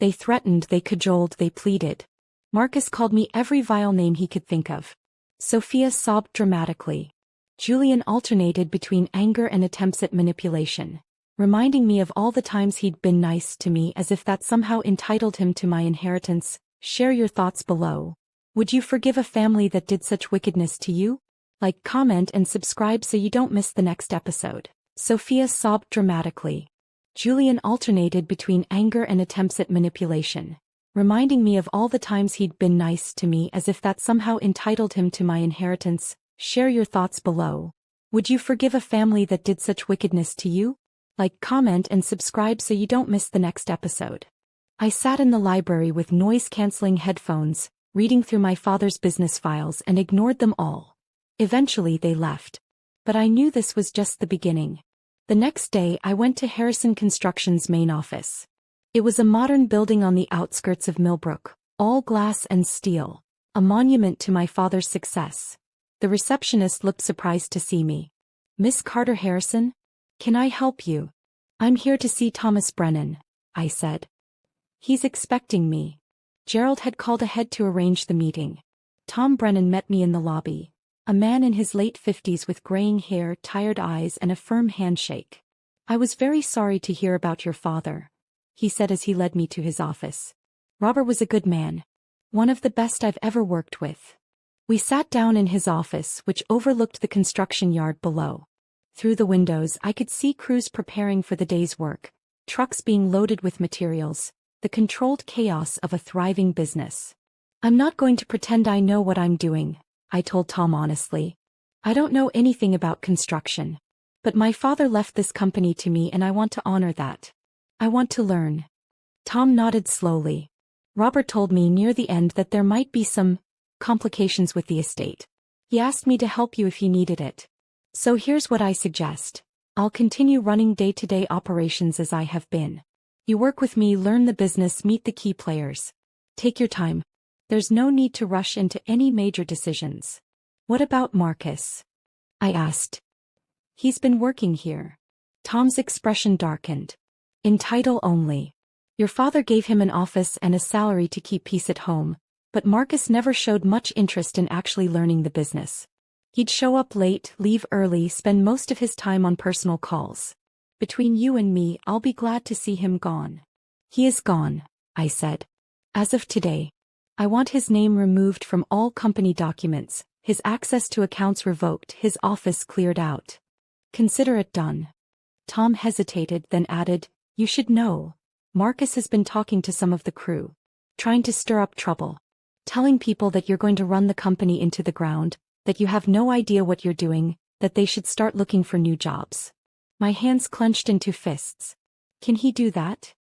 They threatened, they cajoled, they pleaded. Marcus called me every vile name he could think of. Sophia sobbed dramatically. Julian alternated between anger and attempts at manipulation, reminding me of all the times he'd been nice to me, as if that somehow entitled him to my inheritance. Share your thoughts below. Would you forgive a family that did such wickedness to you? Like, comment, and subscribe so you don't miss the next episode. Sophia sobbed dramatically. Julian alternated between anger and attempts at manipulation, reminding me of all the times he'd been nice to me, as if that somehow entitled him to my inheritance. Share your thoughts below. Would you forgive a family that did such wickedness to you? Like, comment, and subscribe so you don't miss the next episode. I sat in the library with noise-canceling headphones, reading through my father's business files, and ignored them all. Eventually they left. But I knew this was just the beginning. The next day I went to Harrison Construction's main office. It was a modern building on the outskirts of Millbrook, all glass and steel, a monument to my father's success. The receptionist looked surprised to see me. Miss Carter Harrison? Can I help you? I'm here to see Thomas Brennan, I said. He's expecting me. Gerald had called ahead to arrange the meeting. Tom Brennan met me in the lobby. A man in his late 50s with graying hair, tired eyes, and a firm handshake. I was very sorry to hear about your father, he said as he led me to his office. Robert was a good man. One of the best I've ever worked with. We sat down in his office, which overlooked the construction yard below. Through the windows I could see crews preparing for the day's work, trucks being loaded with materials, the controlled chaos of a thriving business. I'm not going to pretend I know what I'm doing, I told Tom honestly. I don't know anything about construction. But my father left this company to me and I want to honor that. I want to learn. Tom nodded slowly. Robert told me near the end that there might be some complications with the estate. He asked me to help you if you needed it. So here's what I suggest. I'll continue running day-to-day operations as I have been. You work with me, learn the business, meet the key players. Take your time. There's no need to rush into any major decisions. What about Marcus? I asked. He's been working here. Tom's expression darkened. In title only. Your father gave him an office and a salary to keep peace at home, but Marcus never showed much interest in actually learning the business. He'd show up late, leave early, spend most of his time on personal calls. Between you and me, I'll be glad to see him gone. He is gone, I said. As of today. I want his name removed from all company documents, his access to accounts revoked, his office cleared out. Consider it done. Tom hesitated, then added, You should know. Marcus has been talking to some of the crew. Trying to stir up trouble. Telling people that you're going to run the company into the ground, that you have no idea what you're doing, that they should start looking for new jobs. My hands clenched into fists. Can he do that?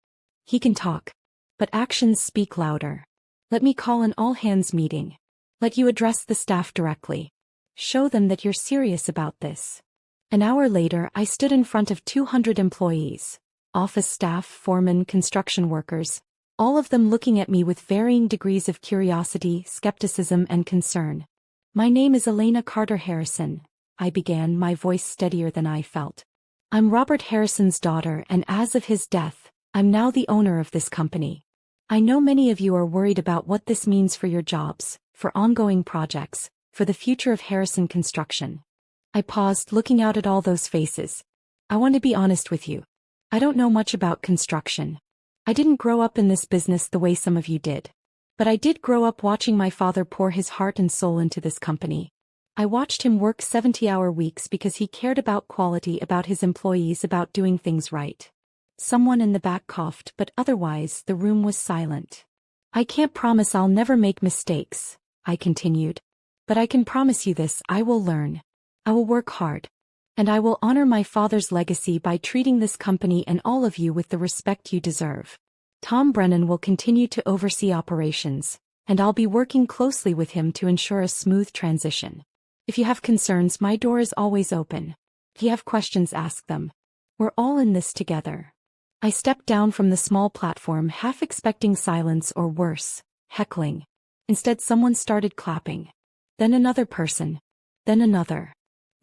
He can talk. But actions speak louder. Let me call an all-hands meeting. Let you address the staff directly. Show them that you're serious about this. An hour later, I stood in front of 200 employees. Office staff, foremen, construction workers. All of them looking at me with varying degrees of curiosity, skepticism, and concern. My name is Elena Carter Harrison, I began, my voice steadier than I felt. I'm Robert Harrison's daughter, and as of his death, I'm now the owner of this company. I know many of you are worried about what this means for your jobs, for ongoing projects, for the future of Harrison Construction. I paused, looking out at all those faces. I want to be honest with you. I don't know much about construction. I didn't grow up in this business the way some of you did. But I did grow up watching my father pour his heart and soul into this company. I watched him work 70-hour weeks because he cared about quality, about his employees, about doing things right. Someone in the back coughed, but otherwise the room was silent. I can't promise I'll never make mistakes, I continued. But I can promise you this, I will learn. I will work hard. And I will honor my father's legacy by treating this company and all of you with the respect you deserve. Tom Brennan will continue to oversee operations, and I'll be working closely with him to ensure a smooth transition. If you have concerns, my door is always open. If you have questions, ask them. We're all in this together. I stepped down from the small platform, half expecting silence or worse, heckling. Instead, someone started clapping. Then another person. Then another.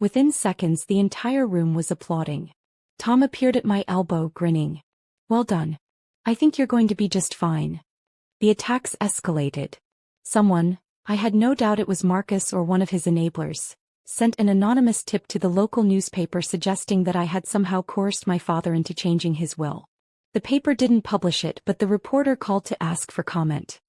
Within seconds, the entire room was applauding. Tom appeared at my elbow, grinning. Well done. I think you're going to be just fine. The attacks escalated. Someone, I had no doubt it was Marcus or one of his enablers, sent an anonymous tip to the local newspaper suggesting that I had somehow coerced my father into changing his will. The paper didn't publish it, but the reporter called to ask for comment.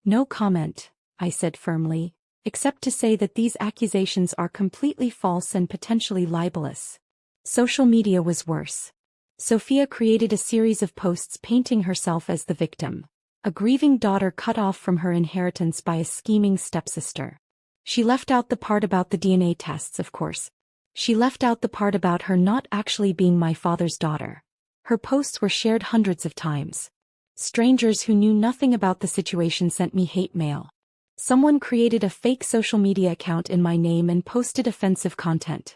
No comment, I said firmly, except to say that these accusations are completely false and potentially libelous. Social media was worse. Sophia created a series of posts painting herself as the victim, a grieving daughter cut off from her inheritance by a scheming stepsister. She left out the part about the DNA tests, of course. She left out the part about her not actually being my father's daughter. Her posts were shared hundreds of times. Strangers who knew nothing about the situation sent me hate mail. Someone created a fake social media account in my name and posted offensive content.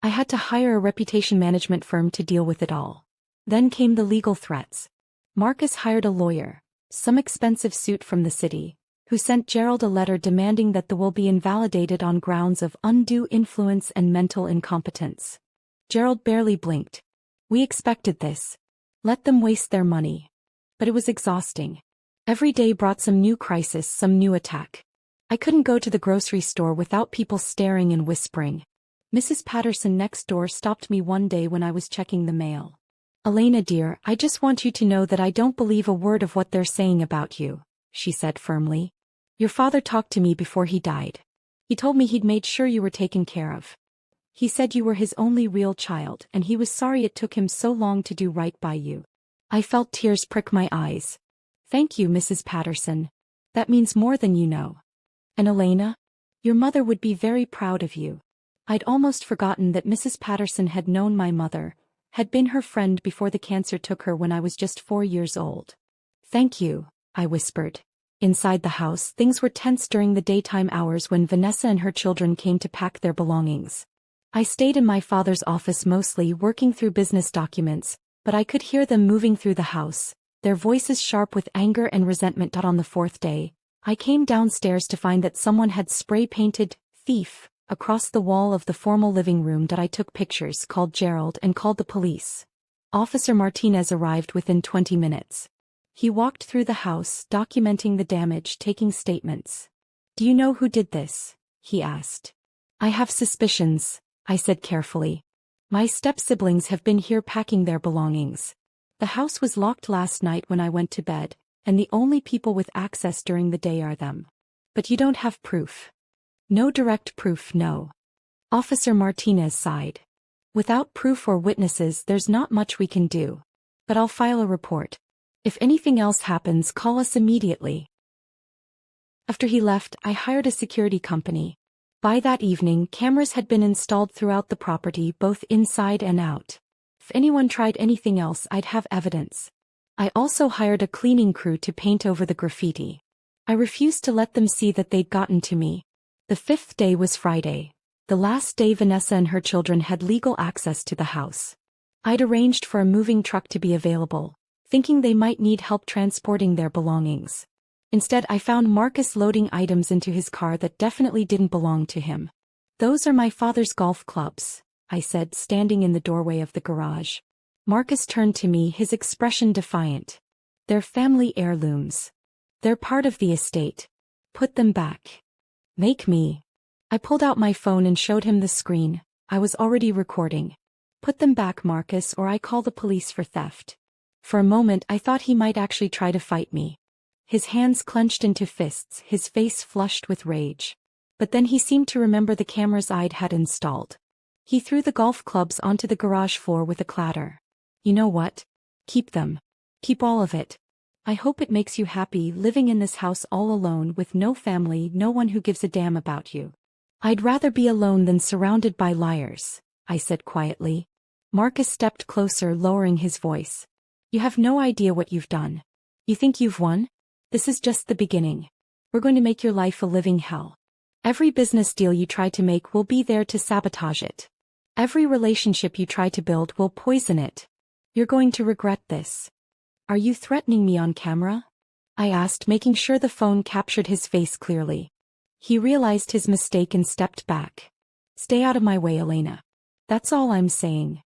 I had to hire a reputation management firm to deal with it all. Then came the legal threats. Marcus hired a lawyer, some expensive suit from the city, who sent Gerald a letter demanding that the will be invalidated on grounds of undue influence and mental incompetence. Gerald barely blinked. We expected this. Let them waste their money. But it was exhausting. Every day brought some new crisis, some new attack. I couldn't go to the grocery store without people staring and whispering. Mrs. Patterson next door stopped me one day when I was checking the mail. Elena dear, I just want you to know that I don't believe a word of what they're saying about you, she said firmly. Your father talked to me before he died. He told me he'd made sure you were taken care of. He said you were his only real child and he was sorry it took him so long to do right by you. I felt tears prick my eyes. Thank you, Mrs. Patterson. That means more than you know. And Elena? Your mother would be very proud of you. I'd almost forgotten that Mrs. Patterson had known my mother, had been her friend before the cancer took her when I was just 4 years old. Thank you, I whispered. Inside the house, things were tense during the daytime hours when Vanessa and her children came to pack their belongings. I stayed in my father's office mostly working through business documents, but I could hear them moving through the house, their voices sharp with anger and resentment. On the 4th day, I came downstairs to find that someone had spray-painted "thief" across the wall of the formal living room. I took pictures, called Gerald, and called the police. Officer Martinez arrived within 20 minutes. He walked through the house, documenting the damage, taking statements. Do you know who did this? He asked. I have suspicions, I said carefully. My step-siblings have been here packing their belongings. The house was locked last night when I went to bed, and the only people with access during the day are them. But you don't have proof. No direct proof, no. Officer Martinez sighed. Without proof or witnesses, there's not much we can do. But I'll file a report. If anything else happens, call us immediately. After he left, I hired a security company. By that evening, cameras had been installed throughout the property, both inside and out. If anyone tried anything else, I'd have evidence. I also hired a cleaning crew to paint over the graffiti. I refused to let them see that they'd gotten to me. The 5th day was Friday, the last day Vanessa and her children had legal access to the house. I'd arranged for a moving truck to be available, thinking they might need help transporting their belongings. Instead, I found Marcus loading items into his car that definitely didn't belong to him. Those are my father's golf clubs, I said, standing in the doorway of the garage. Marcus turned to me, his expression defiant. They're family heirlooms. They're part of the estate. Put them back. Make me. I pulled out my phone and showed him the screen. I was already recording. Put them back, Marcus, or I call the police for theft. For a moment I thought he might actually try to fight me. His hands clenched into fists, his face flushed with rage. But then he seemed to remember the cameras I'd had installed. He threw the golf clubs onto the garage floor with a clatter. You know what? Keep them. Keep all of it. I hope it makes you happy living in this house all alone with no family, no one who gives a damn about you. I'd rather be alone than surrounded by liars, I said quietly. Marcus stepped closer, lowering his voice. You have no idea what you've done. You think you've won? This is just the beginning. We're going to make your life a living hell. Every business deal you try to make will be there to sabotage it. Every relationship you try to build will poison it. You're going to regret this. Are you threatening me on camera? I asked, making sure the phone captured his face clearly. He realized his mistake and stepped back. Stay out of my way, Elena. That's all I'm saying.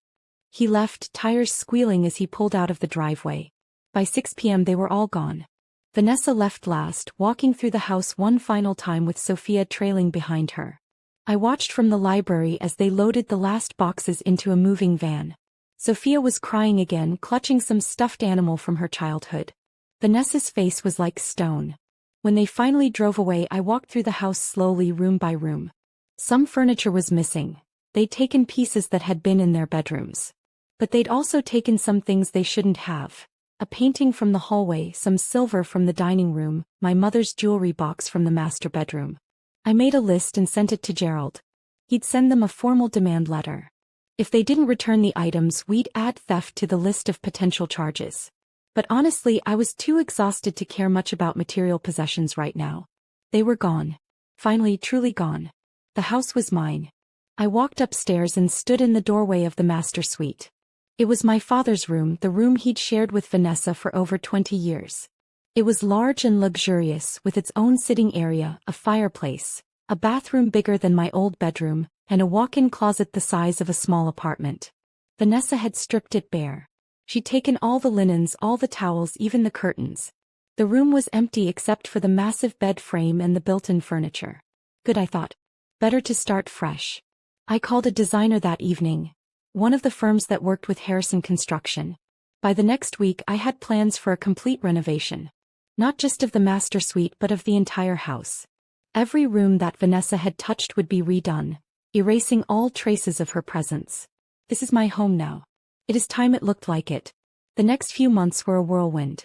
He left, tires squealing as he pulled out of the driveway. By 6 p.m. they were all gone. Vanessa left last, walking through the house one final time with Sophia trailing behind her. I watched from the library as they loaded the last boxes into a moving van. Sophia was crying again, clutching some stuffed animal from her childhood. Vanessa's face was like stone. When they finally drove away, I walked through the house slowly, room by room. Some furniture was missing. They'd taken pieces that had been in their bedrooms. But they'd also taken some things they shouldn't have. A painting from the hallway, some silver from the dining room, my mother's jewelry box from the master bedroom. I made a list and sent it to Gerald. He'd send them a formal demand letter. If they didn't return the items, we'd add theft to the list of potential charges. But honestly, I was too exhausted to care much about material possessions right now. They were gone. Finally, truly gone. The house was mine. I walked upstairs and stood in the doorway of the master suite. It was my father's room, the room he'd shared with Vanessa for over 20 years. It was large and luxurious, with its own sitting area, a fireplace, a bathroom bigger than my old bedroom, and a walk-in closet the size of a small apartment. Vanessa had stripped it bare. She'd taken all the linens, all the towels, even the curtains. The room was empty except for the massive bed frame and the built-in furniture. Good, I thought. Better to start fresh. I called a designer that evening, one of the firms that worked with Harrison Construction. By the next week I had plans for a complete renovation. Not just of the master suite but of the entire house. Every room that Vanessa had touched would be redone, erasing all traces of her presence. This is my home now. It is time it looked like it. The next few months were a whirlwind.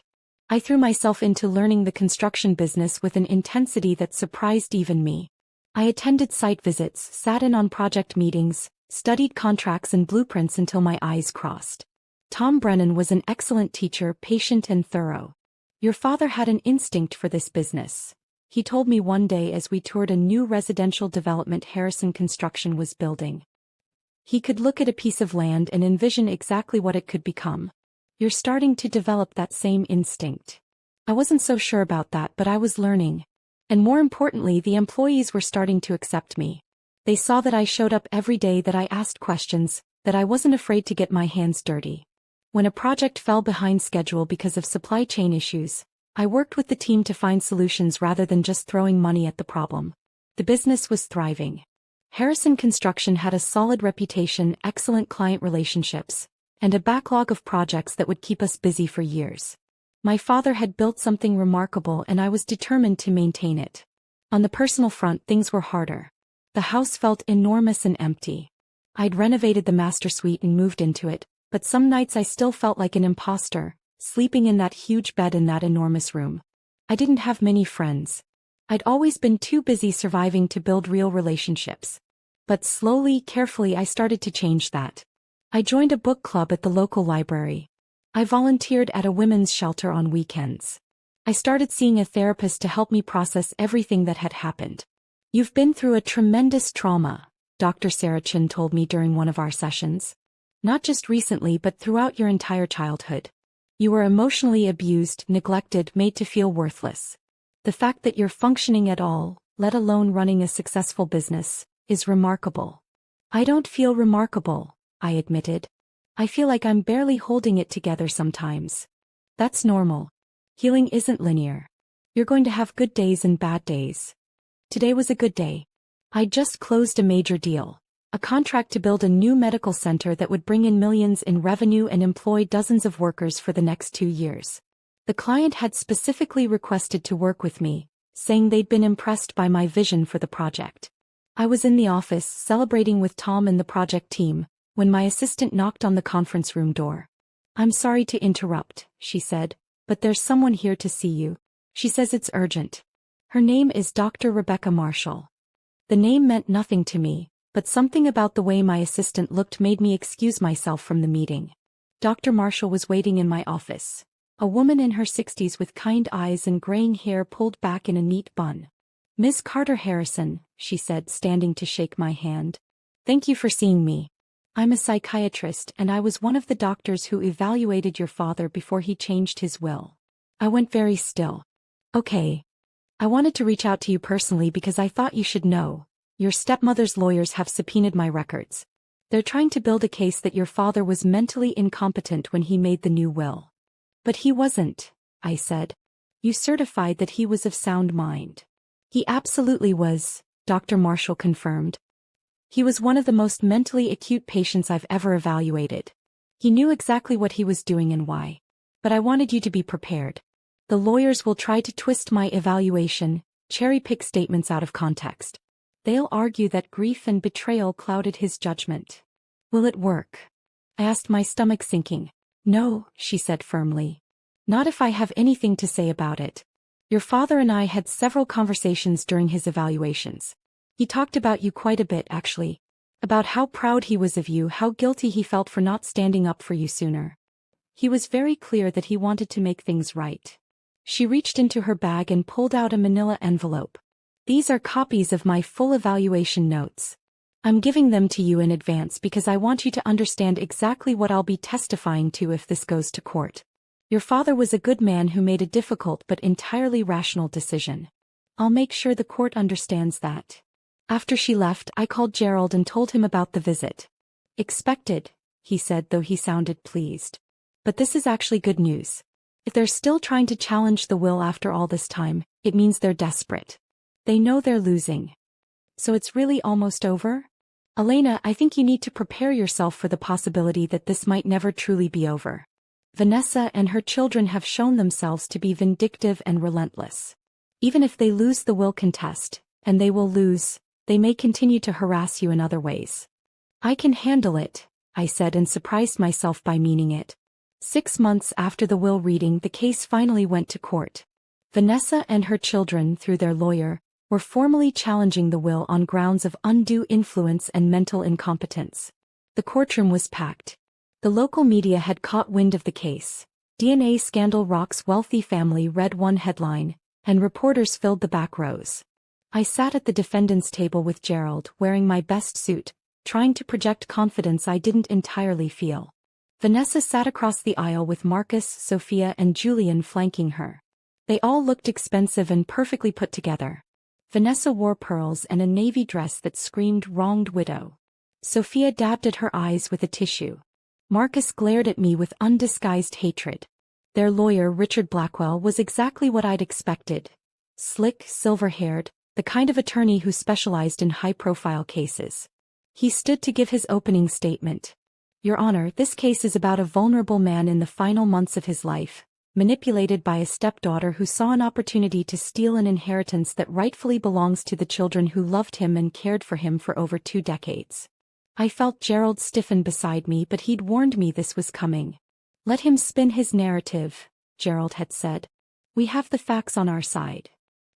I threw myself into learning the construction business with an intensity that surprised even me. I attended site visits, sat in on project meetings, studied contracts and blueprints until my eyes crossed. Tom Brennan was an excellent teacher, patient and thorough. Your father had an instinct for this business. He told me one day as we toured a new residential development Harrison Construction was building. He could look at a piece of land and envision exactly what it could become. You're starting to develop that same instinct. I wasn't so sure about that, but I was learning. And more importantly, the employees were starting to accept me. They saw that I showed up every day, that I asked questions, that I wasn't afraid to get my hands dirty. When a project fell behind schedule because of supply chain issues, I worked with the team to find solutions rather than just throwing money at the problem. The business was thriving. Harrison Construction had a solid reputation, excellent client relationships, and a backlog of projects that would keep us busy for years. My father had built something remarkable and I was determined to maintain it. On the personal front, things were harder. The house felt enormous and empty. I'd renovated the master suite and moved into it, but some nights I still felt like an imposter, sleeping in that huge bed in that enormous room. I didn't have many friends. I'd always been too busy surviving to build real relationships. But slowly, carefully, I started to change that. I joined a book club at the local library. I volunteered at a women's shelter on weekends. I started seeing a therapist to help me process everything that had happened. You've been through a tremendous trauma, Dr. Sarah Chin told me during one of our sessions. Not just recently but throughout your entire childhood. You were emotionally abused, neglected, made to feel worthless. The fact that you're functioning at all, let alone running a successful business, is remarkable. I don't feel remarkable, I admitted. I feel like I'm barely holding it together sometimes. That's normal. Healing isn't linear. You're going to have good days and bad days. Today was a good day. I just closed a major deal. A contract to build a new medical center that would bring in millions in revenue and employ dozens of workers for the next 2 years. The client had specifically requested to work with me, saying they'd been impressed by my vision for the project. I was in the office celebrating with Tom and the project team, when my assistant knocked on the conference room door. "I'm sorry to interrupt," she said, "but there's someone here to see you. She says it's urgent." Her name is Dr. Rebecca Marshall. The name meant nothing to me, but something about the way my assistant looked made me excuse myself from the meeting. Dr. Marshall was waiting in my office. A woman in her 60s with kind eyes and graying hair pulled back in a neat bun. "Miss Carter Harrison," she said, standing to shake my hand. "Thank you for seeing me. I'm a psychiatrist and I was one of the doctors who evaluated your father before he changed his will." I went very still. "Okay. I wanted to reach out to you personally because I thought you should know. Your stepmother's lawyers have subpoenaed my records. They're trying to build a case that your father was mentally incompetent when he made the new will." "But he wasn't," I said. "You certified that he was of sound mind." "He absolutely was," Dr. Marshall confirmed. "He was one of the most mentally acute patients I've ever evaluated. He knew exactly what he was doing and why. But I wanted you to be prepared. The lawyers will try to twist my evaluation, cherry-pick statements out of context. They'll argue that grief and betrayal clouded his judgment. Will it work?" I asked, my stomach sinking. "No," she said firmly. "Not if I have anything to say about it. Your father and I had several conversations during his evaluations. He talked about you quite a bit, actually. About how proud he was of you, how guilty he felt for not standing up for you sooner. He was very clear that he wanted to make things right." She reached into her bag and pulled out a manila envelope. "These are copies of my full evaluation notes. I'm giving them to you in advance because I want you to understand exactly what I'll be testifying to if this goes to court. Your father was a good man who made a difficult but entirely rational decision. I'll make sure the court understands that." After she left, I called Gerald and told him about the visit. "Expected," he said, though he sounded pleased. "But this is actually good news. If they're still trying to challenge the will after all this time, it means they're desperate. They know they're losing. So it's really almost over? Elena, I think you need to prepare yourself for the possibility that this might never truly be over." Vanessa and her children have shown themselves to be vindictive and relentless. Even if they lose the will contest, and they will lose, they may continue to harass you in other ways. I can handle it, I said and surprised myself by meaning it. 6 months after the will reading, the case finally went to court. Vanessa and her children, through their lawyer, were formally challenging the will on grounds of undue influence and mental incompetence. The courtroom was packed. The local media had caught wind of the case. DNA scandal rocks wealthy family, read one headline, and reporters filled the back rows. I sat at the defendant's table with Gerald, wearing my best suit, trying to project confidence I didn't entirely feel. Vanessa sat across the aisle with Marcus, Sophia, and Julian flanking her. They all looked expensive and perfectly put together. Vanessa wore pearls and a navy dress that screamed wronged widow. Sophia dabbed at her eyes with a tissue. Marcus glared at me with undisguised hatred. Their lawyer, Richard Blackwell, was exactly what I'd expected. Slick, silver-haired, the kind of attorney who specialized in high-profile cases. He stood to give his opening statement. Your Honor, this case is about a vulnerable man in the final months of his life, manipulated by a stepdaughter who saw an opportunity to steal an inheritance that rightfully belongs to the children who loved him and cared for him for over 2 decades. I felt Gerald stiffen beside me, but he'd warned me this was coming. Let him spin his narrative, Gerald had said. We have the facts on our side.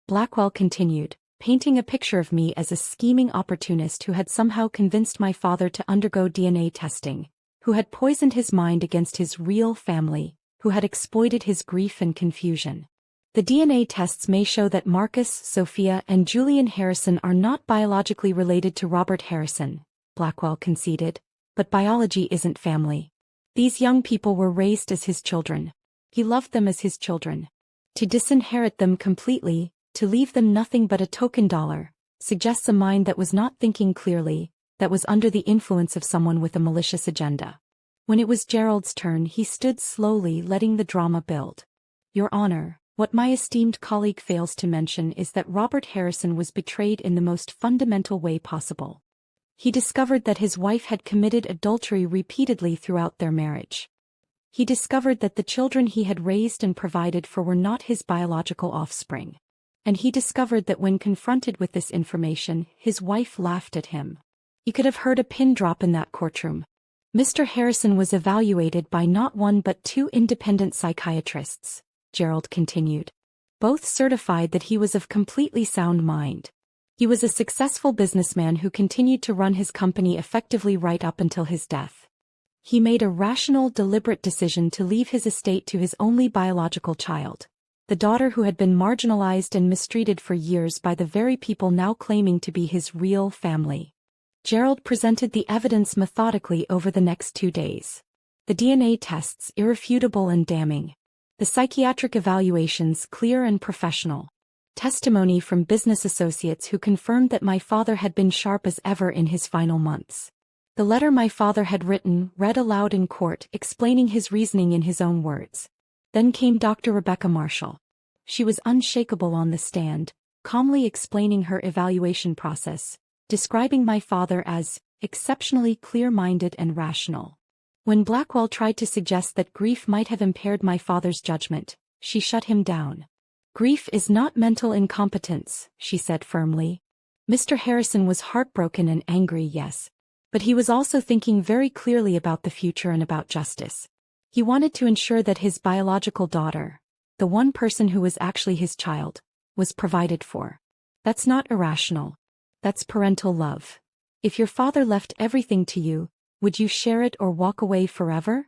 Blackwell continued, painting a picture of me as a scheming opportunist who had somehow convinced my father to undergo DNA testing, who had poisoned his mind against his real family, who had exploited his grief and confusion. The DNA tests may show that Marcus, Sophia, and Julian Harrison are not biologically related to Robert Harrison, Blackwell conceded, but biology isn't family. These young people were raised as his children. He loved them as his children. To disinherit them completely, to leave them nothing but a token dollar, suggests a mind that was not thinking clearly, that was under the influence of someone with a malicious agenda. When it was Gerald's turn, he stood slowly, letting the drama build. Your Honor, what my esteemed colleague fails to mention is that Robert Harrison was betrayed in the most fundamental way possible. He discovered that his wife had committed adultery repeatedly throughout their marriage. He discovered that the children he had raised and provided for were not his biological offspring. And he discovered that when confronted with this information, his wife laughed at him. You could have heard a pin drop in that courtroom. Mr. Harrison was evaluated by not one but 2 independent psychiatrists, Gerald continued. Both certified that he was of completely sound mind. He was a successful businessman who continued to run his company effectively right up until his death. He made a rational, deliberate decision to leave his estate to his only biological child, the daughter who had been marginalized and mistreated for years by the very people now claiming to be his real family. Gerald presented the evidence methodically over the next 2 days. The DNA tests irrefutable and damning. The psychiatric evaluations clear and professional. Testimony from business associates who confirmed that my father had been sharp as ever in his final months. The letter my father had written, read aloud in court, explaining his reasoning in his own words. Then came Dr. Rebecca Marshall. She was unshakable on the stand, calmly explaining her evaluation process, describing my father as exceptionally clear-minded and rational. When Blackwell tried to suggest that grief might have impaired my father's judgment, she shut him down. Grief is not mental incompetence, she said firmly. Mr. Harrison was heartbroken and angry, yes. But he was also thinking very clearly about the future and about justice. He wanted to ensure that his biological daughter, the one person who was actually his child, was provided for. That's not irrational. That's parental love. If your father left everything to you, would you share it or walk away forever?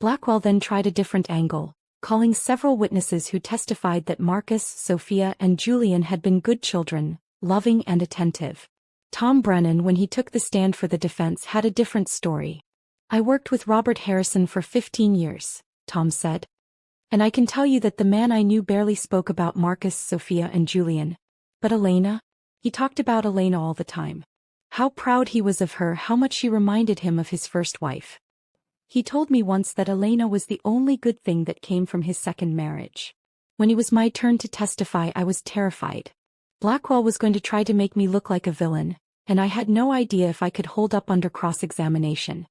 Blackwell then tried a different angle, calling several witnesses who testified that Marcus, Sophia, and Julian had been good children, loving and attentive. Tom Brennan, when he took the stand for the defense, had a different story. I worked with Robert Harrison for 15 years, Tom said. And I can tell you that the man I knew barely spoke about Marcus, Sophia, and Julian. But Elena? He talked about Elena all the time. How proud he was of her, how much she reminded him of his first wife. He told me once that Elena was the only good thing that came from his second marriage. When it was my turn to testify, I was terrified. Blackwell was going to try to make me look like a villain, and I had no idea if I could hold up under cross-examination.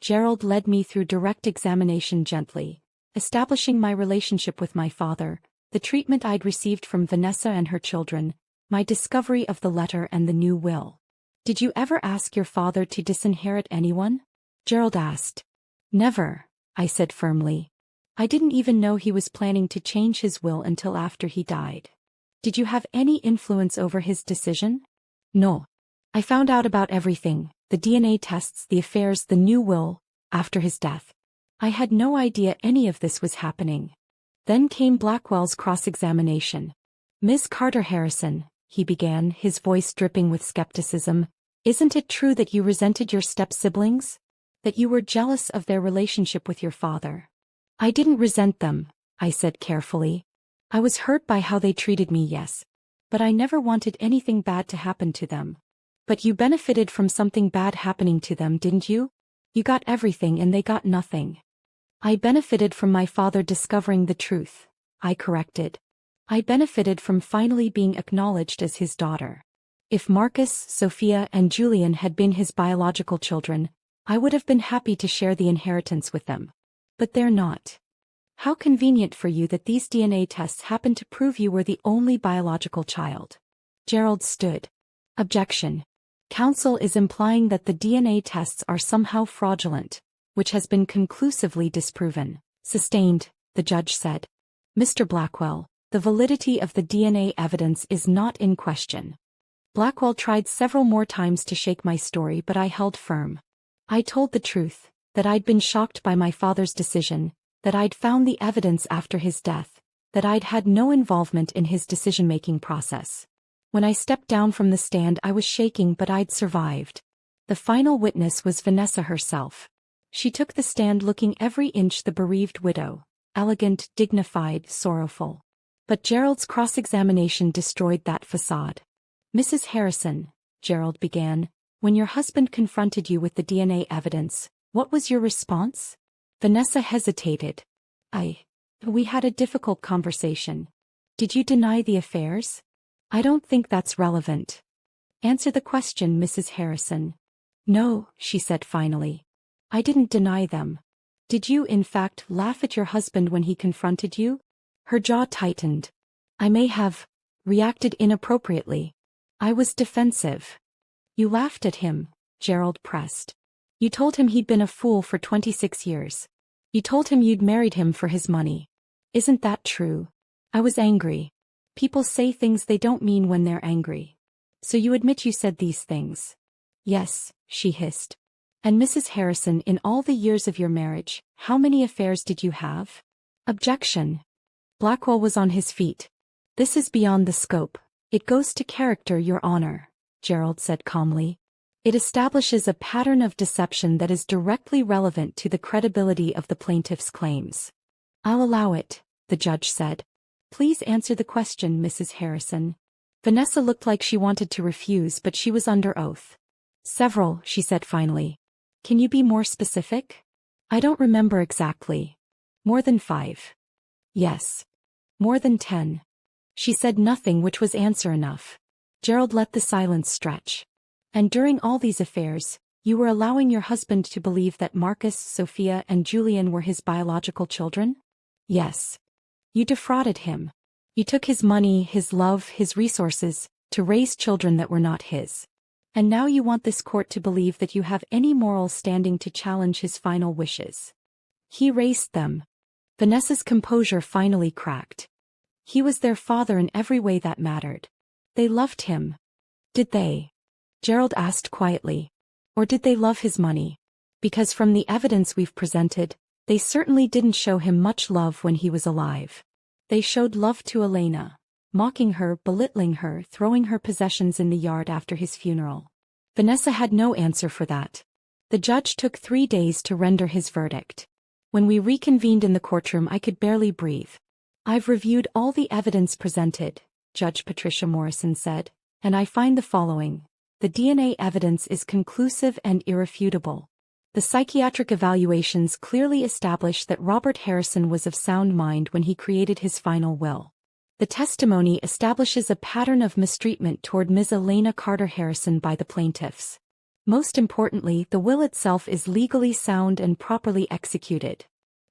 Gerald led me through direct examination gently, establishing my relationship with my father, the treatment I'd received from Vanessa and her children, my discovery of the letter and the new will. Did you ever ask your father to disinherit anyone? Gerald asked. Never, I said firmly. I didn't even know he was planning to change his will until after he died. Did you have any influence over his decision? No. I found out about everything, the DNA tests, the affairs, the new will, after his death. I had no idea any of this was happening. Then came Blackwell's cross-examination. Ms. Carter Harrison, he began, his voice dripping with skepticism, isn't it true that you resented your step-siblings? That you were jealous of their relationship with your father? I didn't resent them, I said carefully. I was hurt by how they treated me, yes. But I never wanted anything bad to happen to them. But you benefited from something bad happening to them, didn't you? You got everything and they got nothing. I benefited from my father discovering the truth, I corrected. I benefited from finally being acknowledged as his daughter. If Marcus, Sophia, and Julian had been his biological children, I would have been happy to share the inheritance with them. But they're not. How convenient for you that these DNA tests happen to prove you were the only biological child. Gerald stood. Objection. Counsel is implying that the DNA tests are somehow fraudulent, which has been conclusively disproven. Sustained, the judge said. Mr. Blackwell, the validity of the DNA evidence is not in question. Blackwell tried several more times to shake my story, but I held firm. I told the truth, that I'd been shocked by my father's decision, that I'd found the evidence after his death, that I'd had no involvement in his decision-making process. When I stepped down from the stand I was shaking, but I'd survived. The final witness was Vanessa herself. She took the stand looking every inch the bereaved widow, elegant, dignified, sorrowful. But Gerald's cross-examination destroyed that facade. Mrs. Harrison, Gerald began, when your husband confronted you with the DNA evidence, what was your response? Vanessa hesitated. We had a difficult conversation. Did you deny the affairs? I don't think that's relevant. Answer the question, Mrs. Harrison. No, she said finally. I didn't deny them. Did you in fact laugh at your husband when he confronted you? Her jaw tightened. I may have reacted inappropriately. I was defensive. You laughed at him, Gerald pressed. You told him he'd been a fool for 26 years. You told him you'd married him for his money. Isn't that true? I was angry. People say things they don't mean when they're angry. So you admit you said these things? Yes, she hissed. And Mrs. Harrison, in all the years of your marriage, how many affairs did you have? Objection. Blackwell was on his feet. This is beyond the scope. It goes to character, Your Honor, Gerald said calmly. It establishes a pattern of deception that is directly relevant to the credibility of the plaintiff's claims. I'll allow it, the judge said. Please answer the question, Mrs. Harrison. Vanessa looked like she wanted to refuse, but she was under oath. Several, she said finally. Can you be more specific? I don't remember exactly. More than 5. Yes. More than 10. She said nothing, which was answer enough. Gerald let the silence stretch. And during all these affairs, you were allowing your husband to believe that Marcus, Sophia, and Julian were his biological children? Yes. You defrauded him. You took his money, his love, his resources, to raise children that were not his. And now you want this court to believe that you have any moral standing to challenge his final wishes. He raised them. Vanessa's composure finally cracked. He was their father in every way that mattered. They loved him. Did they? Gerald asked quietly. Or did they love his money? Because from the evidence we've presented, they certainly didn't show him much love when he was alive. They showed love to Elena, mocking her, belittling her, throwing her possessions in the yard after his funeral. Vanessa had no answer for that. The judge took 3 days to render his verdict. When we reconvened in the courtroom I could barely breathe. I've reviewed all the evidence presented, Judge Patricia Morrison said, and I find the following. The DNA evidence is conclusive and irrefutable. The psychiatric evaluations clearly establish that Robert Harrison was of sound mind when he created his final will. The testimony establishes a pattern of mistreatment toward Ms. Elena Carter Harrison by the plaintiffs. Most importantly, the will itself is legally sound and properly executed.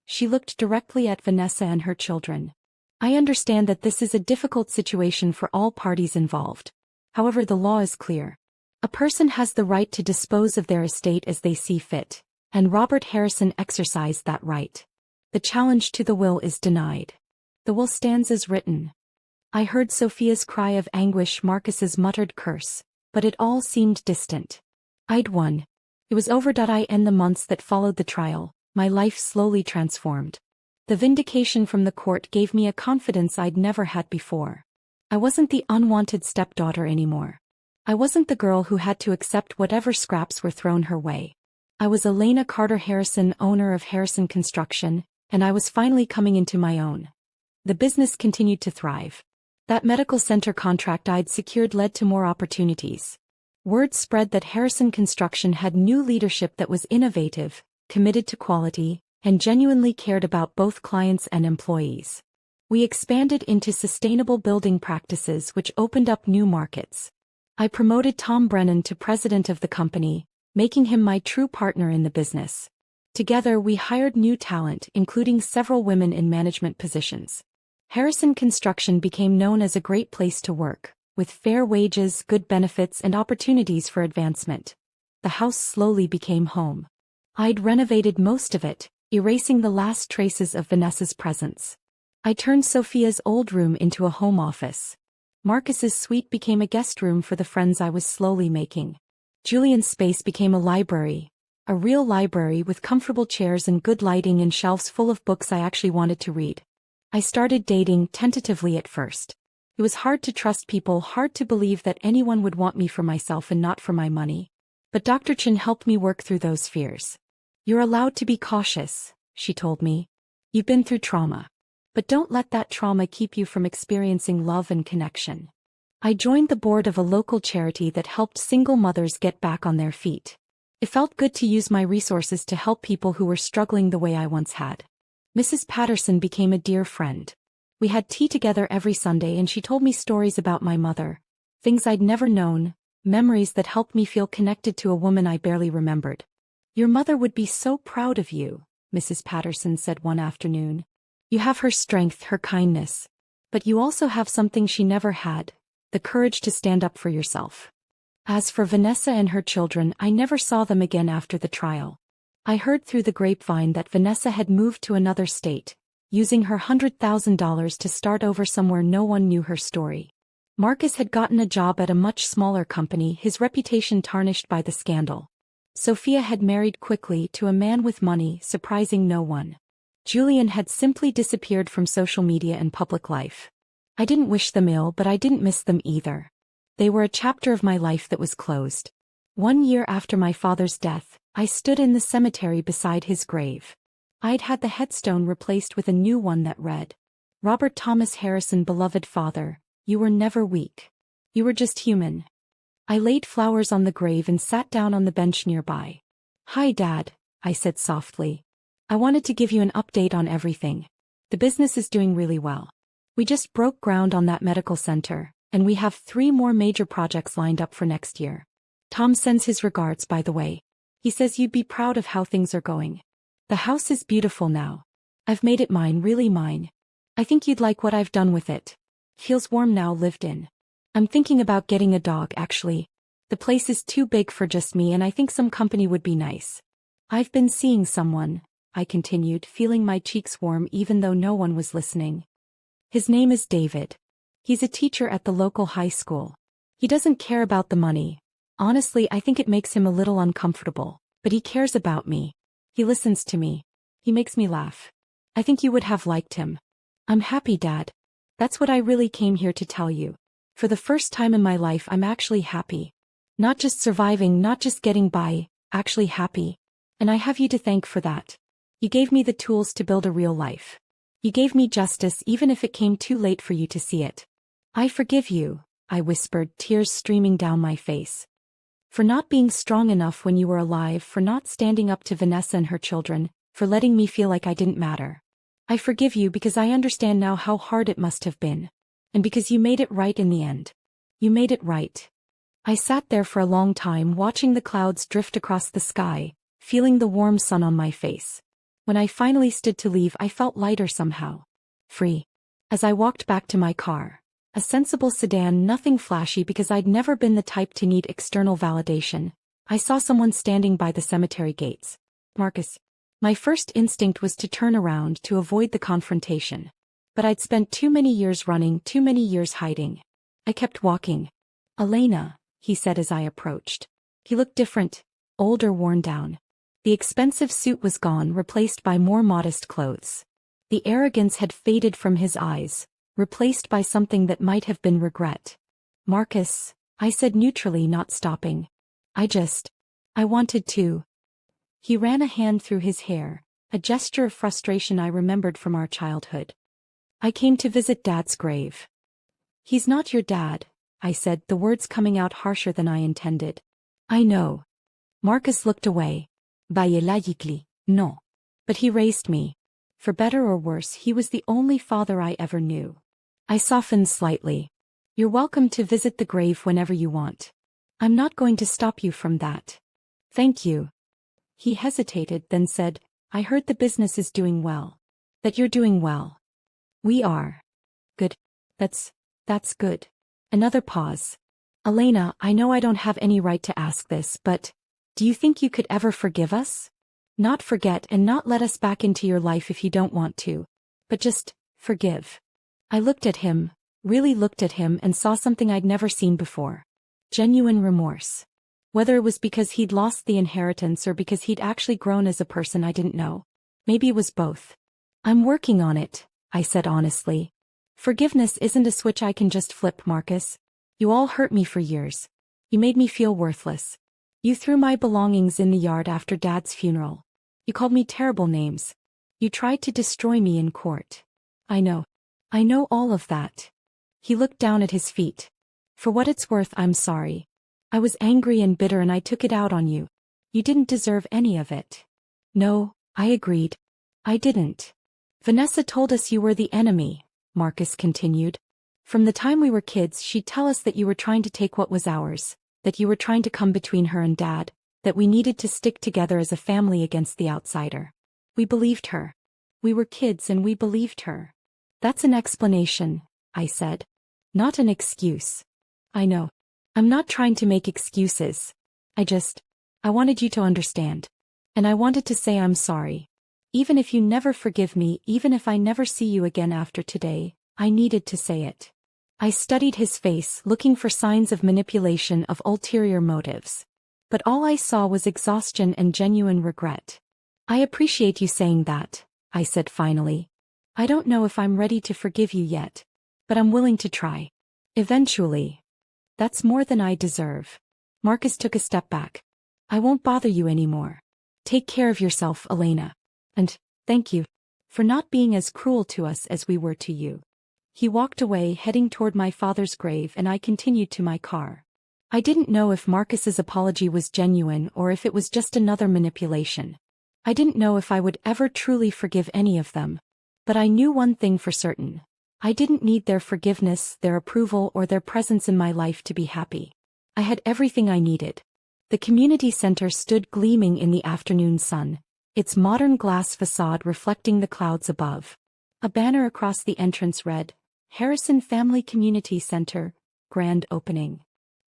She looked directly at Vanessa and her children. I understand that this is a difficult situation for all parties involved. However, the law is clear. A person has the right to dispose of their estate as they see fit, and Robert Harrison exercised that right. The challenge to the will is denied. The will stands as written. I heard Sophia's cry of anguish, Marcus's muttered curse, but it all seemed distant. I'd won. It was over. I end the months that followed the trial, my life slowly transformed. The vindication from the court gave me a confidence I'd never had before. I wasn't the unwanted stepdaughter anymore. I wasn't the girl who had to accept whatever scraps were thrown her way. I was Elena Carter Harrison, owner of Harrison Construction, and I was finally coming into my own. The business continued to thrive. That medical center contract I'd secured led to more opportunities. Word spread that Harrison Construction had new leadership that was innovative, committed to quality, and genuinely cared about both clients and employees. We expanded into sustainable building practices, which opened up new markets. I promoted Tom Brennan to president of the company, making him my true partner in the business. Together we hired new talent, including several women in management positions. Harrison Construction became known as a great place to work, with fair wages, good benefits, and opportunities for advancement. The house slowly became home. I'd renovated most of it, erasing the last traces of Vanessa's presence. I turned Sophia's old room into a home office. Marcus's suite became a guest room for the friends I was slowly making. Julian's space became a library. A real library with comfortable chairs and good lighting and shelves full of books I actually wanted to read. I started dating, tentatively at first. It was hard to trust people, hard to believe that anyone would want me for myself and not for my money. But Dr. Chin helped me work through those fears. You're allowed to be cautious, she told me. You've been through trauma. But don't let that trauma keep you from experiencing love and connection. I joined the board of a local charity that helped single mothers get back on their feet. It felt good to use my resources to help people who were struggling the way I once had. Mrs. Patterson became a dear friend. We had tea together every Sunday and she told me stories about my mother, things I'd never known, memories that helped me feel connected to a woman I barely remembered. Your mother would be so proud of you, Mrs. Patterson said one afternoon. You have her strength, her kindness. But you also have something she never had, the courage to stand up for yourself. As for Vanessa and her children, I never saw them again after the trial. I heard through the grapevine that Vanessa had moved to another state, using her $100,000 to start over somewhere no one knew her story. Marcus had gotten a job at a much smaller company, his reputation tarnished by the scandal. Sophia had married quickly to a man with money, surprising no one. Julian had simply disappeared from social media and public life. I didn't wish them ill, but I didn't miss them either. They were a chapter of my life that was closed. 1 year after my father's death, I stood in the cemetery beside his grave. I'd had the headstone replaced with a new one that read, Robert Thomas Harrison, beloved father, you were never weak. You were just human. I laid flowers on the grave and sat down on the bench nearby. Hi, Dad, I said softly. I wanted to give you an update on everything. The business is doing really well. We just broke ground on that medical center, and we have 3 more major projects lined up for next year. Tom sends his regards, by the way. He says you'd be proud of how things are going. The house is beautiful now. I've made it mine, really mine. I think you'd like what I've done with it. Feels warm now, lived in. I'm thinking about getting a dog, actually. The place is too big for just me and I think some company would be nice. I've been seeing someone, I continued, feeling my cheeks warm even though no one was listening. His name is David. He's a teacher at the local high school. He doesn't care about the money. Honestly, I think it makes him a little uncomfortable, but he cares about me. He listens to me. He makes me laugh. I think you would have liked him. I'm happy, Dad. That's what I really came here to tell you. For the first time in my life, I'm actually happy. Not just surviving, not just getting by, actually happy. And I have you to thank for that. You gave me the tools to build a real life. You gave me justice even if it came too late for you to see it. I forgive you, I whispered, tears streaming down my face. For not being strong enough when you were alive, for not standing up to Vanessa and her children, for letting me feel like I didn't matter. I forgive you because I understand now how hard it must have been. And because you made it right in the end. You made it right. I sat there for a long time watching the clouds drift across the sky, feeling the warm sun on my face. When I finally stood to leave, I felt lighter somehow. Free. As I walked back to my car, a sensible sedan, nothing flashy because I'd never been the type to need external validation, I saw someone standing by the cemetery gates. Marcus. My first instinct was to turn around to avoid the confrontation. But I'd spent too many years running, too many years hiding. I kept walking. Elena, he said as I approached. He looked different, older, worn down. The expensive suit was gone, replaced by more modest clothes. The arrogance had faded from his eyes, replaced by something that might have been regret. Marcus, I said neutrally, not stopping. I wanted to. He ran a hand through his hair, a gesture of frustration I remembered from our childhood. I came to visit Dad's grave. He's not your dad, I said, the words coming out harsher than I intended. I know. Marcus looked away. Biologically, no. But he raised me. For better or worse, he was the only father I ever knew. I softened slightly. You're welcome to visit the grave whenever you want. I'm not going to stop you from that. Thank you. He hesitated, then said, I heard the business is doing well. That you're doing well. We are. Good. That's good. Another pause. Elena, I know I don't have any right to ask this, but do you think you could ever forgive us? Not forget and not let us back into your life if you don't want to, but just forgive. I looked at him, really looked at him, and saw something I'd never seen before. Genuine remorse. Whether it was because he'd lost the inheritance or because he'd actually grown as a person, I didn't know. Maybe it was both. I'm working on it, I said honestly. Forgiveness isn't a switch I can just flip, Marcus. You all hurt me for years. You made me feel worthless. You threw my belongings in the yard after Dad's funeral. You called me terrible names. You tried to destroy me in court. I know all of that. He looked down at his feet. For what it's worth, I'm sorry. I was angry and bitter and I took it out on you. You didn't deserve any of it. No, I agreed. I didn't. Vanessa told us you were the enemy, Marcus continued. From the time we were kids, she'd tell us that you were trying to take what was ours, that you were trying to come between her and Dad, that we needed to stick together as a family against the outsider. We believed her. We were kids and we believed her. That's an explanation, I said. Not an excuse. I know. I'm not trying to make excuses. I wanted you to understand. And I wanted to say I'm sorry. Even if you never forgive me, even if I never see you again after today, I needed to say it. I studied his face, looking for signs of manipulation, of ulterior motives. But all I saw was exhaustion and genuine regret. I appreciate you saying that, I said finally. I don't know if I'm ready to forgive you yet. But I'm willing to try. Eventually. That's more than I deserve. Marcus took a step back. I won't bother you anymore. Take care of yourself, Elena. And, thank you. For not being as cruel to us as we were to you. He walked away, heading toward my father's grave, and I continued to my car. I didn't know if Marcus's apology was genuine or if it was just another manipulation. I didn't know if I would ever truly forgive any of them. But I knew one thing for certain. I didn't need their forgiveness, their approval, or their presence in my life to be happy. I had everything I needed. The community center stood gleaming in the afternoon sun, its modern glass facade reflecting the clouds above. A banner across the entrance read, Harrison Family Community Center, Grand Opening.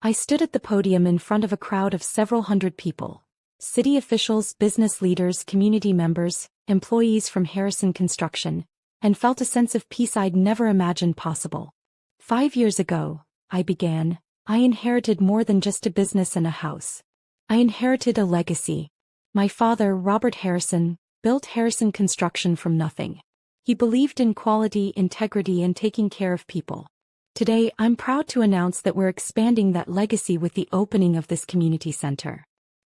I stood at the podium in front of a crowd of several hundred people. City officials, business leaders, community members, employees from Harrison Construction, and felt a sense of peace I'd never imagined possible. 5 years ago, I began, I inherited more than just a business and a house. I inherited a legacy. My father, Robert Harrison, built Harrison Construction from nothing. He believed in quality, integrity, and taking care of people. Today, I'm proud to announce that we're expanding that legacy with the opening of this community center.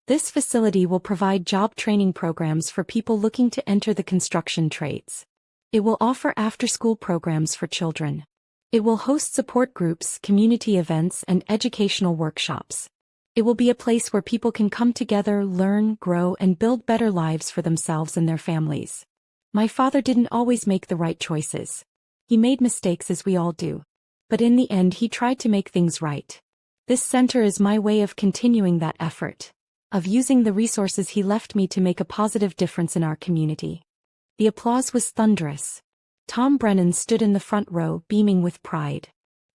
This facility will provide job training programs for people looking to enter the construction trades. It will offer after-school programs for children. It will host support groups, community events, and educational workshops. It will be a place where people can come together, learn, grow, and build better lives for themselves and their families. My father didn't always make the right choices. He made mistakes, as we all do. But in the end, he tried to make things right. This center is my way of continuing that effort, of using the resources he left me to make a positive difference in our community. The applause was thunderous. Tom Brennan stood in the front row, beaming with pride.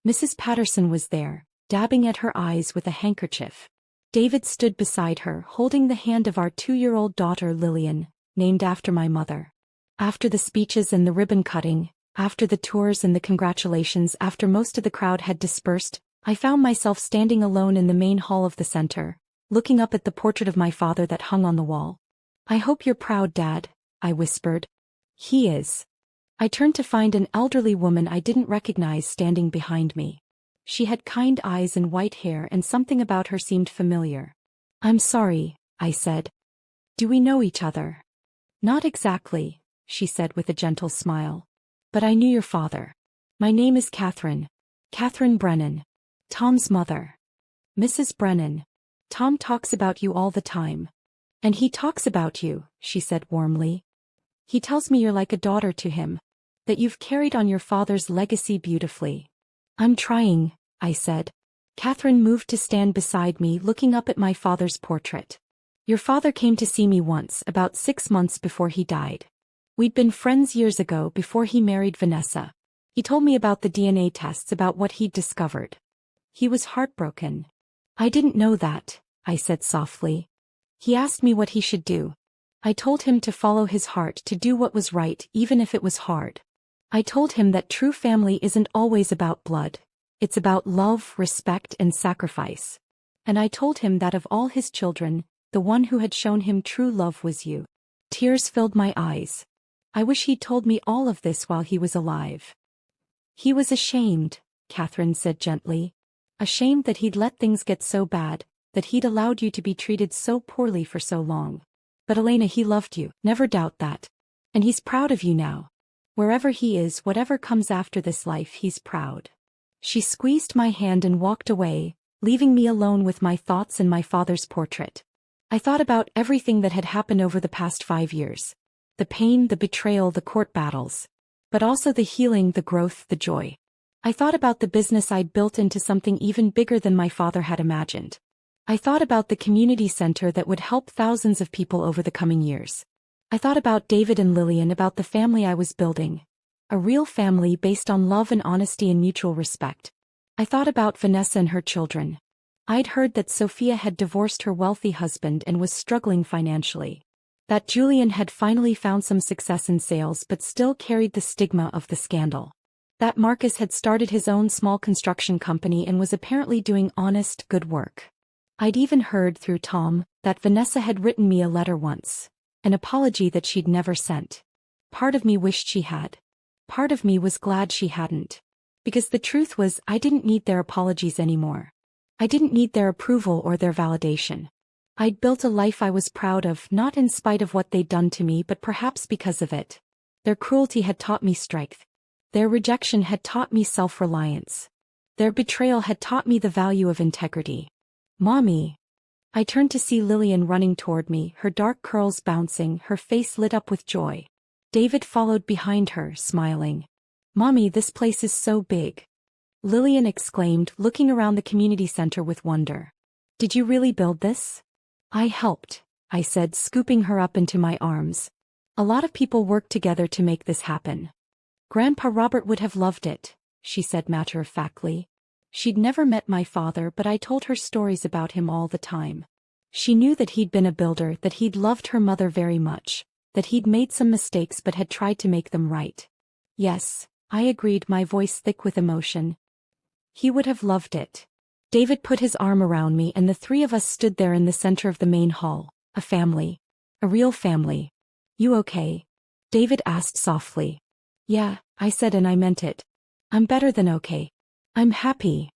Mrs. Patterson was there, dabbing at her eyes with a handkerchief. David stood beside her, holding the hand of our 2-year-old daughter Lillian, named after my mother. After the speeches and the ribbon cutting, after the tours and the congratulations, after most of the crowd had dispersed, I found myself standing alone in the main hall of the center, looking up at the portrait of my father that hung on the wall. "I hope you're proud, Dad," I whispered. "He is." I turned to find an elderly woman I didn't recognize standing behind me. She had kind eyes and white hair, and something about her seemed familiar. "I'm sorry," I said. "Do we know each other?" "Not exactly," she said with a gentle smile. "But I knew your father. My name is Catherine. Catherine Brennan. Tom's mother." "Mrs. Brennan. Tom talks about you all the time." "And he talks about you," she said warmly. "He tells me you're like a daughter to him. That you've carried on your father's legacy beautifully." "I'm trying," I said. Catherine moved to stand beside me, looking up at my father's portrait. "Your father came to see me once, about 6 months before he died. We'd been friends years ago before he married Vanessa. He told me about the DNA tests, about what he'd discovered. He was heartbroken." "I didn't know that," I said softly. "He asked me what he should do. I told him to follow his heart, to do what was right, even if it was hard. I told him that true family isn't always about blood. It's about love, respect, and sacrifice. And I told him that of all his children, the one who had shown him true love was you." Tears filled my eyes. I wish he'd told me all of this while he was alive. "He was ashamed," Catherine said gently. "Ashamed that he'd let things get so bad, that he'd allowed you to be treated so poorly for so long. But Elena, he loved you, never doubt that. And he's proud of you now. Wherever he is, whatever comes after this life, he's proud." She squeezed my hand and walked away, leaving me alone with my thoughts and my father's portrait. I thought about everything that had happened over the past 5 years. The pain, the betrayal, the court battles. But also the healing, the growth, the joy. I thought about the business I'd built into something even bigger than my father had imagined. I thought about the community center that would help thousands of people over the coming years. I thought about David and Lillian, about the family I was building. A real family based on love and honesty and mutual respect. I thought about Vanessa and her children. I'd heard that Sophia had divorced her wealthy husband and was struggling financially. That Julian had finally found some success in sales but still carried the stigma of the scandal. That Marcus had started his own small construction company and was apparently doing honest, good work. I'd even heard through Tom that Vanessa had written me a letter once. An apology that she'd never sent. Part of me wished she had. Part of me was glad she hadn't. Because the truth was, I didn't need their apologies anymore. I didn't need their approval or their validation. I'd built a life I was proud of, not in spite of what they'd done to me, but perhaps because of it. Their cruelty had taught me strength. Their rejection had taught me self-reliance. Their betrayal had taught me the value of integrity. "Mommy." I turned to see Lillian running toward me, her dark curls bouncing, her face lit up with joy. David followed behind her, smiling. "Mommy, this place is so big," Lillian exclaimed, looking around the community center with wonder. "Did you really build this?" "I helped," I said, scooping her up into my arms. "A lot of people worked together to make this happen." "Grandpa Robert would have loved it," she said matter-of-factly. She'd never met my father, but I told her stories about him all the time. She knew that he'd been a builder, that he'd loved her mother very much, that he'd made some mistakes but had tried to make them right. "Yes," I agreed, my voice thick with emotion. "He would have loved it." David put his arm around me and the three of us stood there in the center of the main hall, a family. A real family. "You okay?" David asked softly. "Yeah," I said, and I meant it. "I'm better than okay. I'm happy."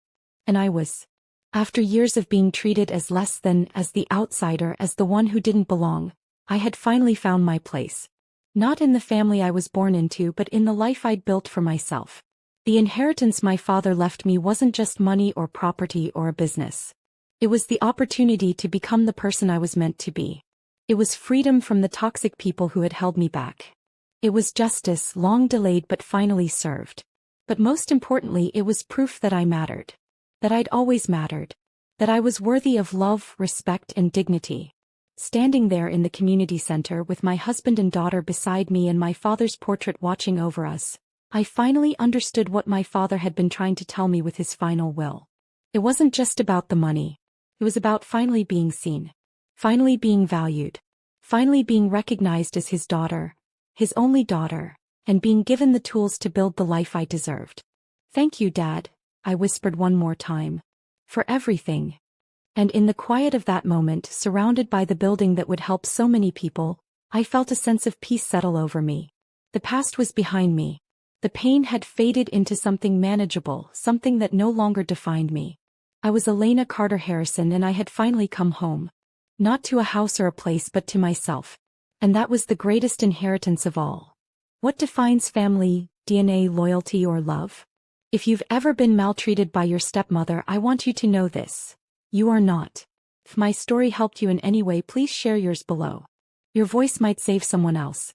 And I was. After years of being treated as less than, as the outsider, as the one who didn't belong, I had finally found my place. Not in the family I was born into, but in the life I'd built for myself. The inheritance my father left me wasn't just money or property or a business. It was the opportunity to become the person I was meant to be. It was freedom from the toxic people who had held me back. It was justice, long delayed but finally served. But most importantly, it was proof that I mattered. That I'd always mattered. That I was worthy of love, respect, and dignity. Standing there in the community center with my husband and daughter beside me and my father's portrait watching over us, I finally understood what my father had been trying to tell me with his final will. It wasn't just about the money. It was about finally being seen. Finally being valued. Finally being recognized as his daughter, his only daughter, and being given the tools to build the life I deserved. "Thank you, Dad," I whispered one more time. "For everything." And in the quiet of that moment, surrounded by the building that would help so many people, I felt a sense of peace settle over me. The past was behind me. The pain had faded into something manageable, something that no longer defined me. I was Elena Carter Harrison and I had finally come home. Not to a house or a place but to myself. And that was the greatest inheritance of all. What defines family, DNA, loyalty, or love? If you've ever been maltreated by your stepmother, I want you to know this. You are not. If my story helped you in any way, please share yours below. Your voice might save someone else.